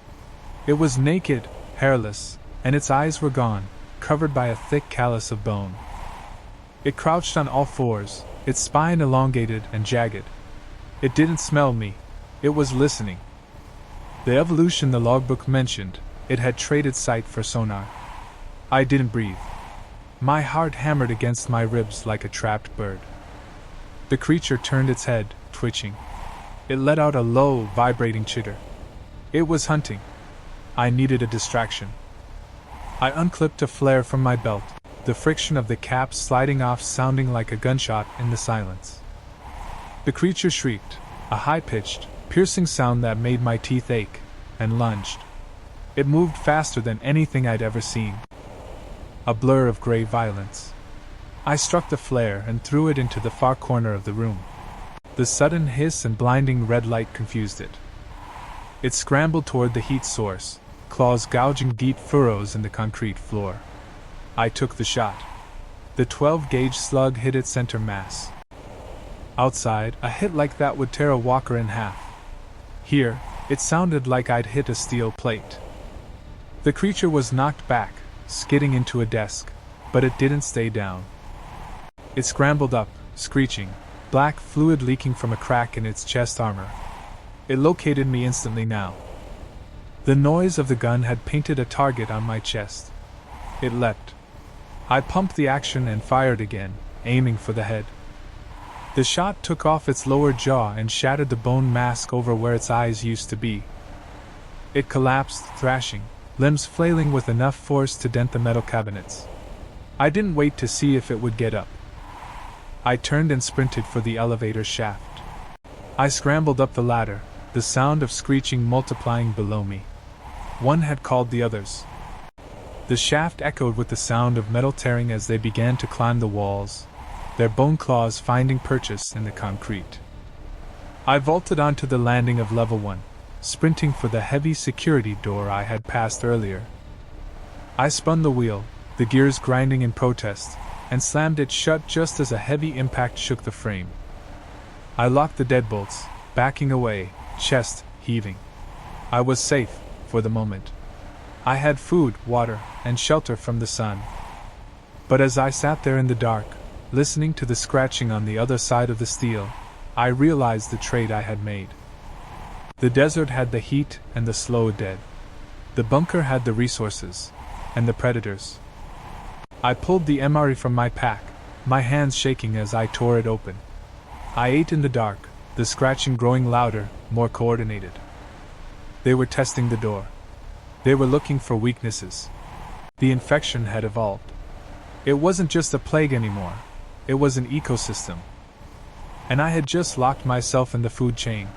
It was naked, hairless, and its eyes were gone, covered by a thick callus of bone. It crouched on all fours, its spine elongated and jagged. It didn't smell me, it was listening. The evolution the logbook mentioned, it had traded sight for sonar. I didn't breathe. My heart hammered against my ribs like a trapped bird. The creature turned its head, twitching. It let out a low, vibrating chitter. It was hunting. I needed a distraction. I unclipped a flare from my belt, the friction of the cap sliding off sounding like a gunshot in the silence. The creature shrieked, a high-pitched, piercing sound that made my teeth ache, and lunged. It moved faster than anything I'd ever seen. A blur of gray violence. I struck the flare and threw it into the far corner of the room. The sudden hiss and blinding red light confused it. It scrambled toward the heat source, claws gouging deep furrows in the concrete floor. I took the shot. The 12-gauge slug hit its center mass. Outside, a hit like that would tear a walker in half. Here, it sounded like I'd hit a steel plate. The creature was knocked back, skidding into a desk, but it didn't stay down. It scrambled up, screeching, black fluid leaking from a crack in its chest armor. It located me instantly now. The noise of the gun had painted a target on my chest. It leapt. I pumped the action and fired again, aiming for the head. The shot took off its lower jaw and shattered the bone mask over where its eyes used to be. It collapsed, thrashing, limbs flailing with enough force to dent the metal cabinets. I didn't wait to see if it would get up. I turned and sprinted for the elevator shaft. I scrambled up the ladder, the sound of screeching multiplying below me. One had called the others. The shaft echoed with the sound of metal tearing as they began to climb the walls, their bone claws finding purchase in the concrete. I vaulted onto the landing of level 1, sprinting for the heavy security door I had passed earlier. I spun the wheel, the gears grinding in protest, and slammed it shut just as a heavy impact shook the frame. I locked the deadbolts, backing away, chest heaving. I was safe, for the moment. I had food, water, and shelter from the sun. But as I sat there in the dark, listening to the scratching on the other side of the steel, I realized the trade I had made. The desert had the heat and the slow dead. The bunker had the resources, and the predators. I pulled the MRE from my pack, my hands shaking as I tore it open. I ate in the dark, the scratching growing louder, more coordinated. They were testing the door. They were looking for weaknesses. The infection had evolved. It wasn't just a plague anymore. It was an ecosystem. And I had just locked myself in the food chain,